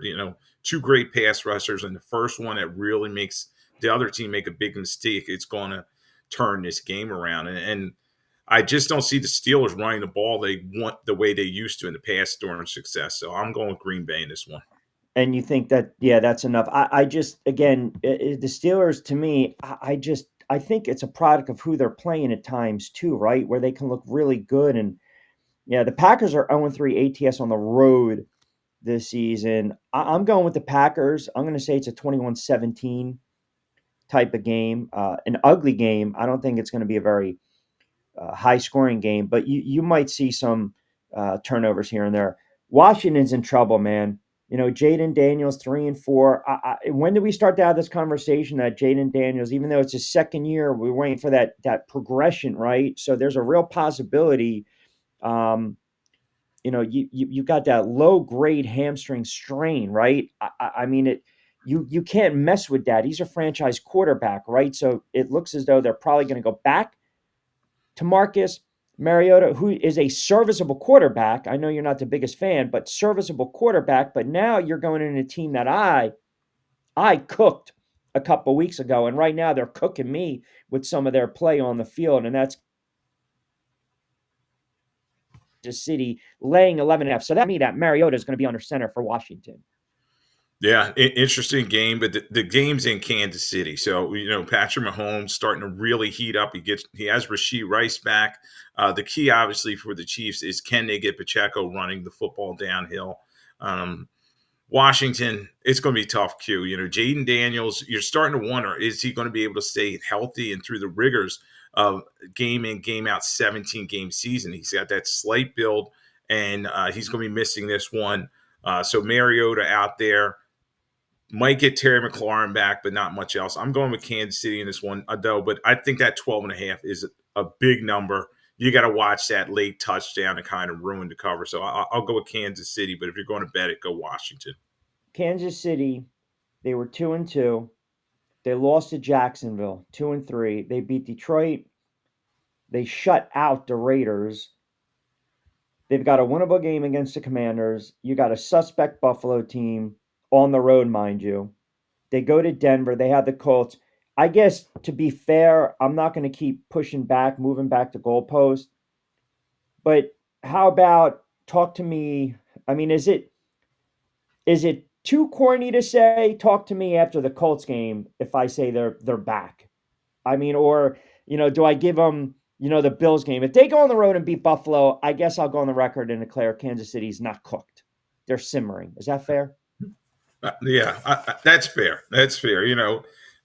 two great pass rushers. And the first one that really makes the other team make a big mistake, it's going to turn this game around. And I just don't see the Steelers running the ball they want the way they used to in the past during success. So I'm going with Green Bay in this one. And you think that, yeah, that's enough. I just, again, the Steelers, to me, I think it's a product of who they're playing at times too, right? Where they can look really good. And yeah, the Packers are 0-3 ATS on the road this season. I'm going with the Packers. I'm going to say it's a 21-17 type of game, an ugly game. I don't think it's going to be a very high scoring game, but you might see some turnovers here and there. Washington's in trouble, man. You know, Jaden Daniels 3-4. When did we start to have this conversation that Jaden Daniels, even though it's his second year, we're waiting for that progression, right? So there's a real possibility. Um, you got that low grade hamstring strain, right? I mean it. You can't mess with that. He's a franchise quarterback, right? So it looks as though they're probably going to go back to Marcus Mariota, who is a serviceable quarterback. I know you're not the biggest fan, but serviceable quarterback. But now you're going in a team that I cooked a couple weeks ago, and right now they're cooking me with some of their play on the field, and that's Kansas City laying 11.5. So that means that Mariota is going to be under center for Washington. Yeah, interesting game, but the game's in Kansas City, so Patrick Mahomes starting to really heat up. He has Rashee Rice back. The key, obviously, for the Chiefs is can they get Pacheco running the football downhill. Washington, it's going to be tough. Jaden Daniels, you're starting to wonder, is he going to be able to stay healthy and through the rigors of game in, game out 17-game season? He's got that slight build, and he's going to be missing this one. So Mariota out there. Might get Terry McLaurin back, but not much else. I'm going with Kansas City in this one, though, but I think that 12.5 is a big number. You got to watch that late touchdown to kind of ruin the cover. So I'll go with Kansas City, but if you're going to bet it, go Washington. Kansas City, they were 2-2. They lost to Jacksonville, 2-3. They beat Detroit. They shut out the Raiders. They've got a winnable game against the Commanders. You got a suspect Buffalo team on the road, mind you. They go to Denver. They have the Colts. I guess to be fair, I'm not going to keep pushing back, moving back to goalpost. But how about talk to me? I mean, is it too corny to say talk to me after the Colts game if I say they're back? I mean, or do I give them the Bills game? If they go on the road and beat Buffalo, I guess I'll go on the record and declare Kansas City's not cooked. They're simmering. Is that fair? Yeah, that's fair. That's fair.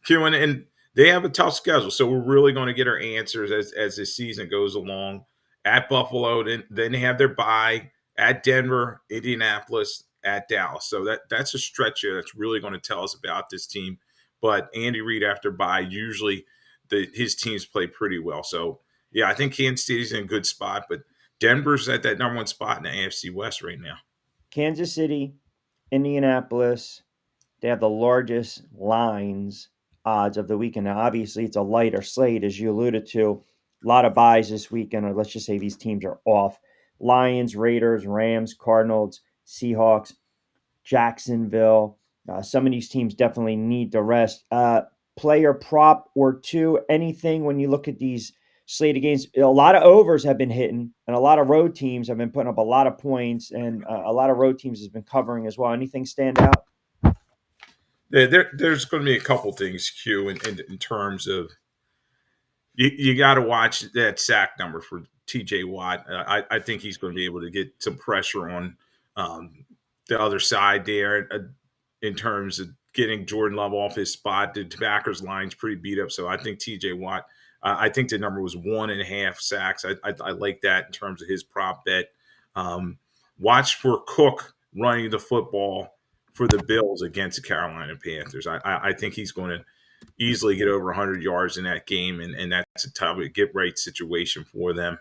Q and they have a tough schedule, so we're really going to get our answers as the season goes along. At Buffalo, then they have their bye at Denver, Indianapolis, at Dallas. So that's a stretch here that's really going to tell us about this team. But Andy Reid after bye, usually his teams play pretty well. So yeah, I think Kansas City's in a good spot, but Denver's at that number one spot in the AFC West right now. Kansas City, Indianapolis, they have the largest lines odds of the weekend. Now, obviously, it's a lighter slate, as you alluded to. A lot of buys this weekend, or let's just say these teams are off. Lions, Raiders, Rams, Cardinals, Seahawks, Jacksonville. Some of these teams definitely need to rest. Player prop or two, anything when you look at these slated games. A lot of overs have been hitting, and a lot of road teams have been putting up a lot of points, and a lot of road teams has been covering as well. Anything stand out? There's going to be a couple things, Q, in terms of you got to watch that sack number for TJ Watt. I think he's going to be able to get some pressure on um, the other side there in terms of getting Jordan Love off his spot. The Packers line's pretty beat up, so I think TJ Watt. I think the number was 1.5 sacks. I like that in terms of his prop bet. Um, Watch for Cook running the football for the Bills against the Carolina Panthers. I think he's going to easily get over 100 yards in that game, and that's a tough get right situation for them.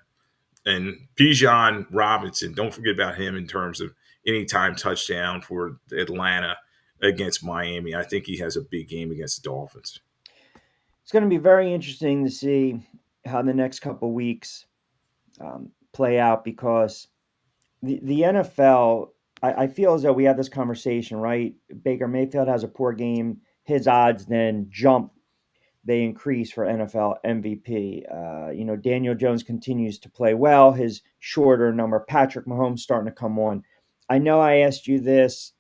And Bijan Robinson, don't forget about him in terms of anytime touchdown for Atlanta against Miami. I think he has a big game against the Dolphins. It's going to be very interesting to see how the next couple weeks play out because the NFL, I feel as though we had this conversation, right? Baker Mayfield has a poor game. His odds then jump. They increase for NFL MVP. Daniel Jones continues to play well. His shorter number, Patrick Mahomes, starting to come on. I know I asked you this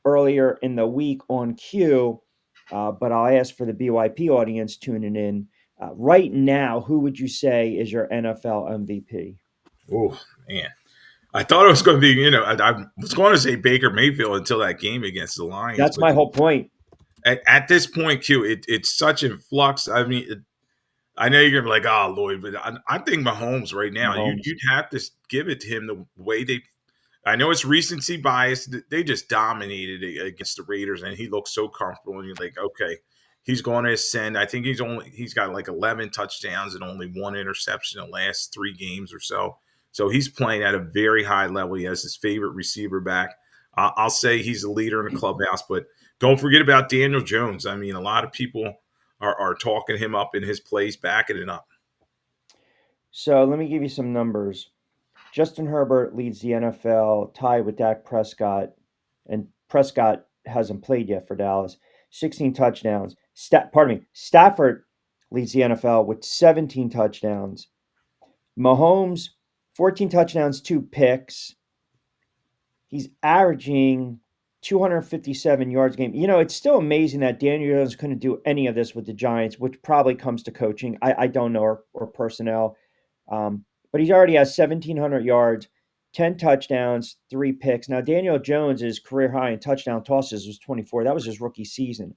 earlier in the week on Q, but I'll ask for the BYP audience tuning in. Right now, who would you say is your NFL MVP? Oh man, I thought it was going to be, I was going to say Baker Mayfield until that game against the Lions, That's but my whole point. at this point, Q, it's such in flux. I mean, I know you're gonna be like, "Oh, Lloyd," but I think Mahomes right now, Mahomes. you'd have to give it to him the way they. I know it's recency bias. They just dominated against the Raiders, and he looks so comfortable. And you're like, okay, he's going to ascend. I think he's got like 11 touchdowns and only one interception in the last 3 games or so. So he's playing at a very high level. He has his favorite receiver back. I'll say he's the leader in the clubhouse, but don't forget about Daniel Jones. I mean, a lot of people are talking him up in his place, backing it up. So let me give you some numbers. Justin Herbert leads the NFL, tied with Dak Prescott, and Prescott hasn't played yet for Dallas. 16 touchdowns. Pardon me. Stafford leads the NFL with 17 touchdowns. Mahomes, 14 touchdowns, 2 picks. He's averaging 257 yards a game. It's still amazing that Daniel Jones couldn't do any of this with the Giants, which probably comes to coaching. I don't know, or personnel. But he already has 1,700 yards, 10 touchdowns, 3 picks. Now, Daniel Jones's career high in touchdown tosses was 24. That was his rookie season.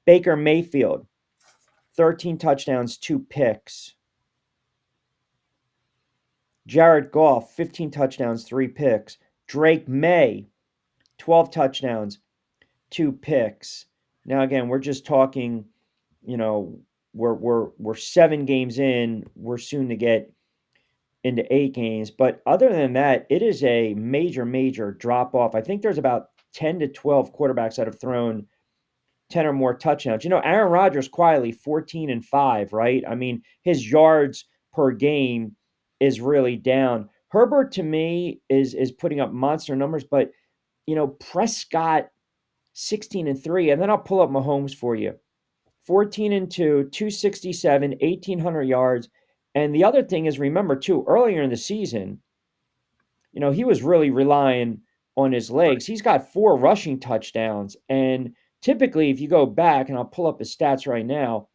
Baker Mayfield, 13 touchdowns, 2 picks. Jared Goff, 15 touchdowns, 3 picks. Drake May, 12 touchdowns, 2 picks. Now, again, we're just talking, you know, we're 7 games in. We're soon to get into 8 games. But other than that, it is a major, major drop off. I think there's about 10 to 12 quarterbacks that have thrown 10 or more touchdowns. Aaron Rodgers quietly 14-5, right? I mean, his yards per game is really down. Herbert to me is putting up monster numbers, but Prescott 16-3, and then I'll pull up Mahomes for you. 14-2, 267, 1,800 yards. And the other thing is, remember too, earlier in the season, he was really relying on his legs. He's got 4 rushing touchdowns. And typically, if you go back, and I'll pull up his stats right now,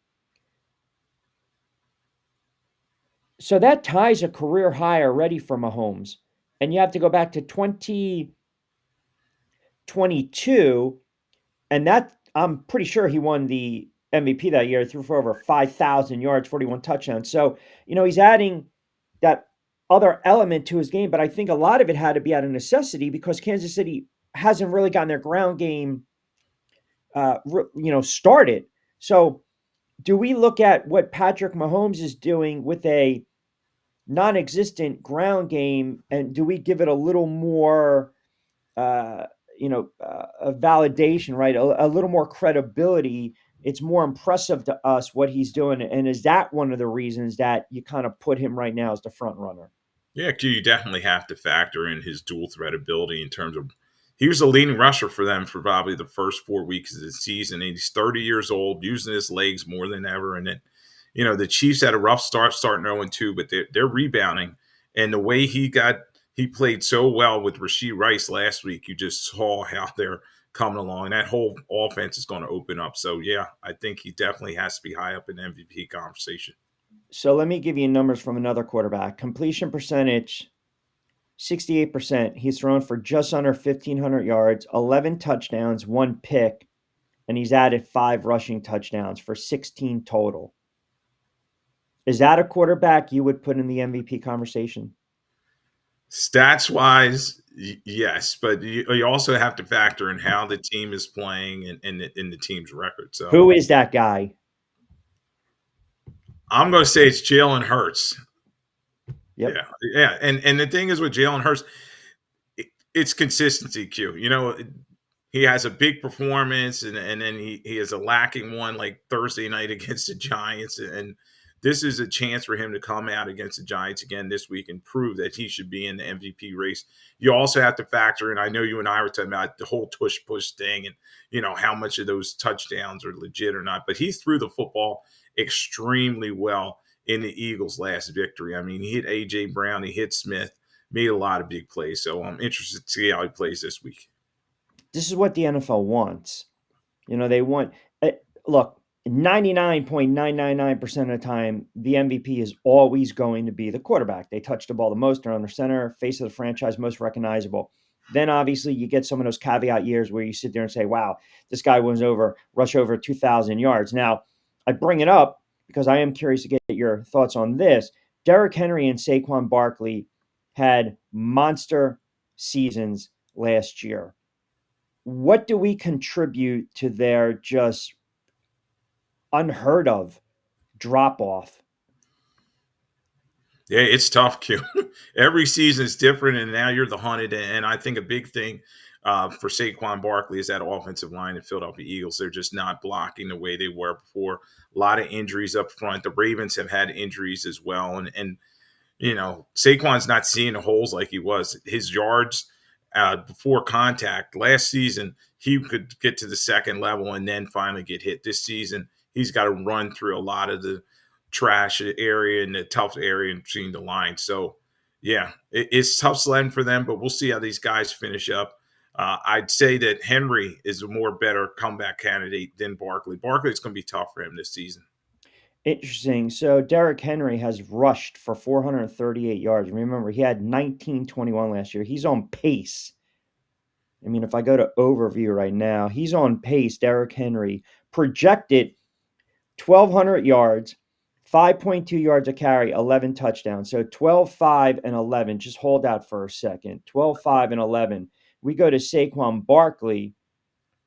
so that ties a career high already for Mahomes. And you have to go back to 2022, and that I'm pretty sure he won the MVP that year, threw for over 5,000 yards, 41 touchdowns. So, he's adding that other element to his game, but I think a lot of it had to be out of necessity because Kansas City hasn't really gotten their ground game, started. So, do we look at what Patrick Mahomes is doing with a non-existent ground game, and do we give it a little more, uh, a validation, right? A little more credibility. It's more impressive to us what he's doing, and is that one of the reasons that you kind of put him right now as the front runner? Yeah, you definitely have to factor in his dual threat ability in terms of he was the leading rusher for them for probably the first 4 weeks of the season. And he's 30 years old, using his legs more than ever. And then, the Chiefs had a rough start, starting 0-2, but they're rebounding. And the way he played so well with Rashee Rice last week, you just saw how they're coming along. And that whole offense is going to open up. So, yeah, I think he definitely has to be high up in the MVP conversation. So let me give you numbers from another quarterback. Completion percentage, 68%. He's thrown for just under 1,500 yards, 11 touchdowns, 1 pick, and he's added 5 rushing touchdowns for 16 total. Is that a quarterback you would put in the MVP conversation? Stats wise, yes, but you also have to factor in how the team is playing and in the team's record. So Who is that guy? I'm going to say it's Jalen Hurts. Yep. Yeah, yeah, and the thing is with Jalen Hurts, it's consistency. Q. He has a big performance, and then he has a lacking one like Thursday night against the Giants, and this is a chance for him to come out against the Giants again this week and prove that he should be in the MVP race. You also have to factor in, I know you and I were talking about the whole tush push thing and how much of those touchdowns are legit or not, but he threw the football extremely well in the Eagles' last victory. I mean, he hit A.J. Brown, he hit Smith, made a lot of big plays. So I'm interested to see how he plays this week. This is what the NFL wants. They want, look, 99.999% of the time, the MVP is always going to be the quarterback. They touch the ball the most, they're under center, face of the franchise, most recognizable. Then obviously you get some of those caveat years where you sit there and say, wow, this guy rush over 2,000 yards. Now, I bring it up because I am curious to get your thoughts on this. Derrick Henry and Saquon Barkley had monster seasons last year. What do we contribute to their just unheard of drop off? Yeah, it's tough, Q. Every season is different, and now you're the hunted. And I think a big thing for Saquon Barkley is that offensive line, the Philadelphia Eagles. They're just not blocking the way they were before. A lot of injuries up front. The Ravens have had injuries as well, and Saquon's not seeing the holes like he was. His yards before contact last season, he could get to the second level and then finally get hit. This season, he's got to run through a lot of the trash area and the tough area in between the lines. So, yeah, it's tough sledding for them, but we'll see how these guys finish up. I'd say that Henry is a more better comeback candidate than Barkley. Barkley's going to be tough for him this season. Interesting. So Derrick Henry has rushed for 438 yards. Remember, he had 1921 last year. He's on pace. I mean, if I go to overview right now, he's on pace. Derrick Henry projected 1,200 yards, 5.2 yards a carry, 11 touchdowns. So 12, 5, and 11. Just hold out for a second. 12, 5, and 11. We go to Saquon Barkley,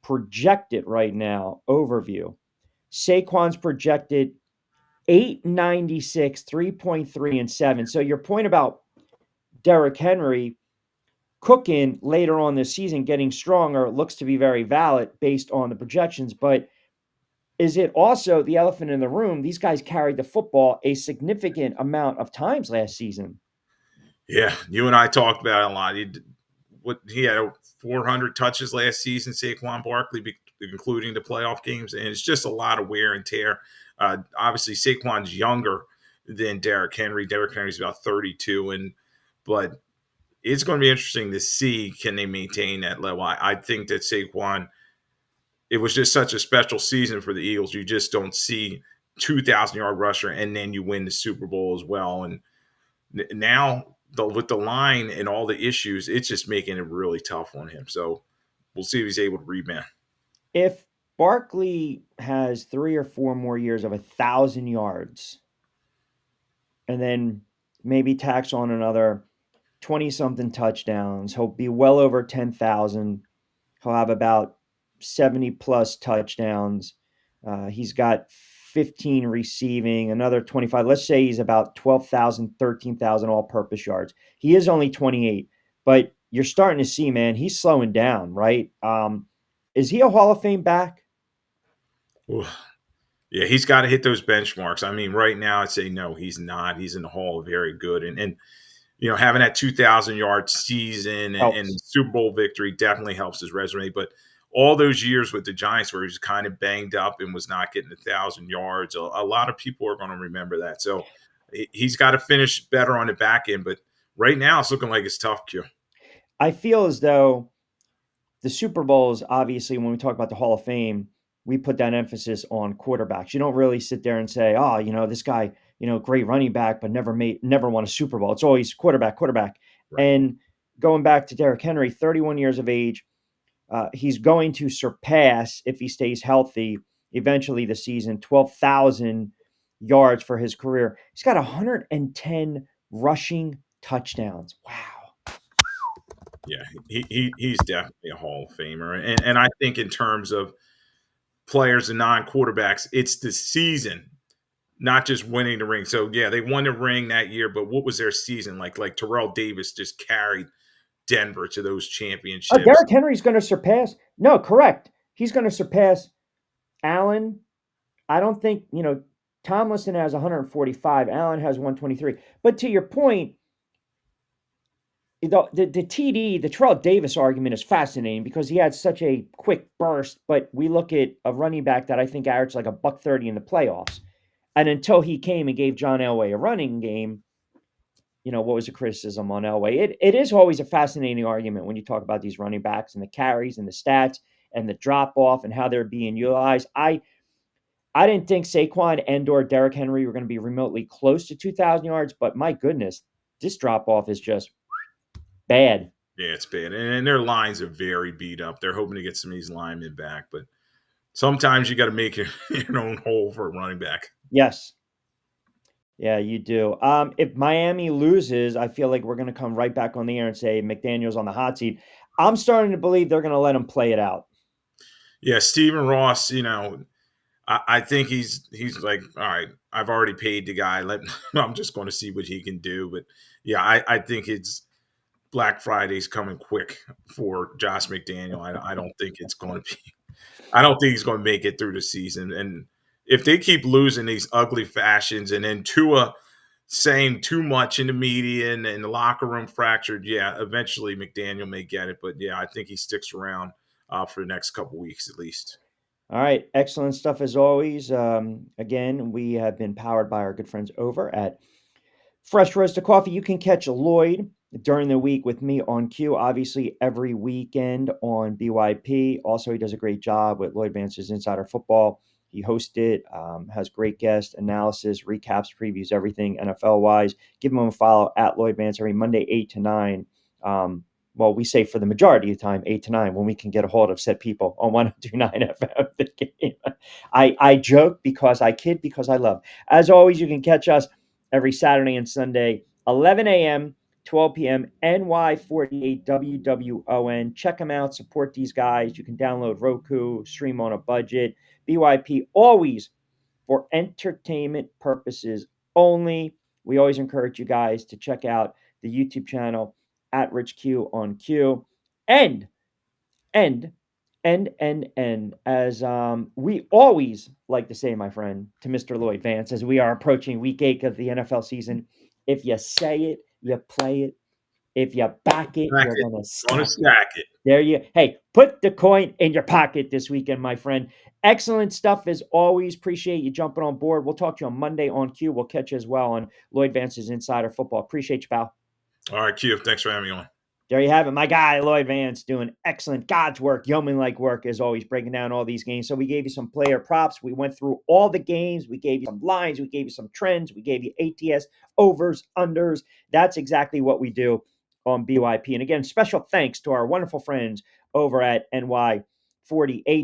projected right now, overview. Saquon's projected 896, 3.3, and 7. So your point about Derrick Henry cooking later on this season, getting stronger, looks to be very valid based on the projections. But is it also the elephant in the room? These guys carried the football a significant amount of times last season. Yeah, you and I talked about it a lot. He had 400 touches last season, Saquon Barkley, including the playoff games, and it's just a lot of wear and tear. Obviously, Saquon's younger than Derrick Henry. Derrick Henry's about 32, but it's going to be interesting to see can they maintain that level. I think that Saquon, it was just such a special season for the Eagles. You just don't see 2,000-yard rusher and then you win the Super Bowl as well. And now with the line and all the issues, it's just making it really tough on him. So we'll see if he's able to rebound. If Barkley has 3 or 4 more years of 1,000 yards, and then maybe tax on another 20 something touchdowns, he'll be well over 10,000. He'll have about 70 plus touchdowns. He's got 15 receiving, another 25. Let's say he's about 12,000, 13,000 all purpose yards. He is only 28, but you're starting to see, man, he's slowing down, right? Is he a Hall of Fame back? Ooh. Yeah, he's got to hit those benchmarks. I mean, right now, I'd say no, he's not. He's in the Hall of very good. And having that 2,000-yard season and Helps. Super Bowl victory definitely helps his resume. But all those years with the Giants where he was kind of banged up and was not getting 1,000 yards, a lot of people are going to remember that. So he's got to finish better on the back end. But right now, it's looking like it's tough, Q. I feel as though the Super Bowls, obviously, when we talk about the Hall of Fame, we put that emphasis on quarterbacks. You don't really sit there and say, oh, this guy, great running back, but never won a Super Bowl. It's always quarterback, quarterback. Right. And going back to Derrick Henry, 31 years of age, he's going to surpass, if he stays healthy, eventually the season, 12,000 yards for his career. He's got 110 rushing touchdowns. Wow. Yeah, he's definitely a Hall of Famer. And I think in terms of players and non-quarterbacks, it's the season, not just winning the ring. So yeah, they won the ring that year, but what was their season like? Like Terrell Davis just carried Denver to those championships. Derrick Henry's going to surpass. No, correct. He's going to surpass Allen. I don't think, Tomlinson has 145. Allen has 123. But to your point, the TD, the Terrell Davis argument is fascinating because he had such a quick burst, but we look at a running back that I think averaged like $130 in the playoffs. And until he came and gave John Elway a running game, what was the criticism on Elway? It is always a fascinating argument when you talk about these running backs and the carries and the stats and the drop off and how they're being utilized. I I didn't think Saquon and/or Derrick Henry were going to be remotely close to 2,000 yards, but my goodness, this drop off is just bad. Yeah, it's bad. And their lines are very beat up. They're hoping to get some of these linemen back, but sometimes you got to make your own hole for a running back. Yes. Yeah, you do. If Miami loses, I feel like we're going to come right back on the air and say McDaniel's on the hot seat. I'm starting to believe they're going to let him play it out. Yeah, Stephen Ross, I think he's like, all right, I've already paid the guy. I'm just going to see what he can do. But yeah, I think it's Black Friday's coming quick for Josh McDaniel. I don't think it's going to be. I don't think he's going to make it through the season. And if they keep losing these ugly fashions, and then Tua saying too much in the media and the locker room fractured, yeah, eventually McDaniel may get it. But yeah, I think he sticks around for the next couple weeks at least. All right. Excellent stuff as always. Again, we have been powered by our good friends over at Fresh Roasted Coffee. You can catch Lloyd during the week with me on Q, obviously every weekend on BYP. Also, he does a great job with Lloyd Vance's Insider Football. He hosts it, has great guest analysis, recaps, previews, everything NFL wise. Give him a follow at Lloyd Vance every Monday, 8 to 9. Well, we say for the majority of the time, 8 to 9, when we can get a hold of said people on 129 FM. The game. I joke because I kid, because I love. As always, you can catch us every Saturday and Sunday, 11 a.m., 12 p.m., NY48 WWON. Check them out. Support these guys. You can download Roku, stream on a budget. BYP, always for entertainment purposes only. We always encourage you guys to check out the YouTube channel at Rich Q on Q. And as we always like to say, my friend, to Mr. Lloyd Vance, as we are approaching week 8 of the NFL season, if you say it, you play it. If you back it, Stack you're it. going to Going to stack it. stack it. There you. Hey, put the coin in your pocket this weekend, my friend. Excellent stuff as always. Appreciate you jumping on board. We'll talk to you on Monday on Q. We'll catch you as well on Lloyd Vance's Insider Football. Appreciate you, pal. All right, Q. Thanks for having me on. There you have it. My guy, Lloyd Vance, doing excellent God's work, yeoman-like work, as always, breaking down all these games. So we gave you some player props. We went through all the games. We gave you some lines. We gave you some trends. We gave you ATS, overs, unders. That's exactly what we do on BYP. And again, special thanks to our wonderful friends over at NY48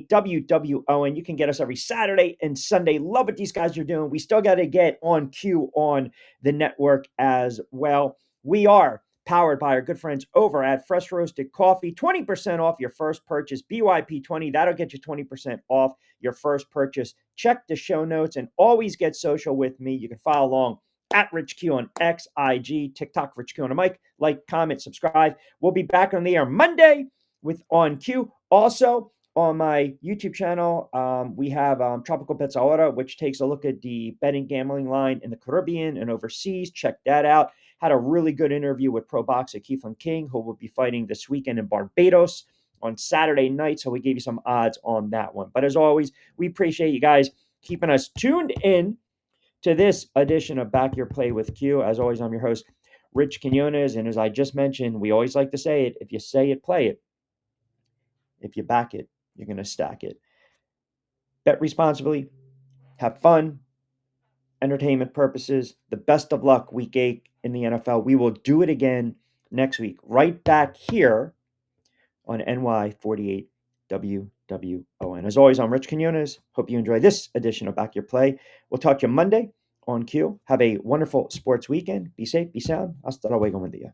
WWON. You can get us every Saturday and Sunday. Love what these guys are doing. We still got to get on Q on the network as well. We are powered by our good friends over at Fresh Roasted Coffee. 20% off your first purchase. BYP20. That'll get you 20% off your first purchase. Check the show notes and always get social with me. You can follow along at Rich Q on X, IG, TikTok, Rich Q on a mic. Like, comment, subscribe. We'll be back on the air Monday with On Q. Also, on my YouTube channel, we have Tropikal Bets Ahora, which takes a look at the betting gambling line in the Caribbean and overseas. Check that out. Had a really good interview with pro boxer Keithlin King, who will be fighting this weekend in Barbados on Saturday night. So we gave you some odds on that one. But as always, we appreciate you guys keeping us tuned in to this edition of Back Your Play with Q. As always, I'm your host, Rich Quiñones. And as I just mentioned, we always like to say it. If you say it, play it. If you back it, you're going to stack it. Bet responsibly. Have fun. Entertainment purposes. The best of luck week 8 in the NFL. We will do it again next week, right back here on NY48 WWON. As always, I'm Rich Quiñones. Hope you enjoy this edition of Back Your Play. We'll talk to you Monday on Q. Have a wonderful sports weekend. Be safe, be sound. Hasta luego, buen día.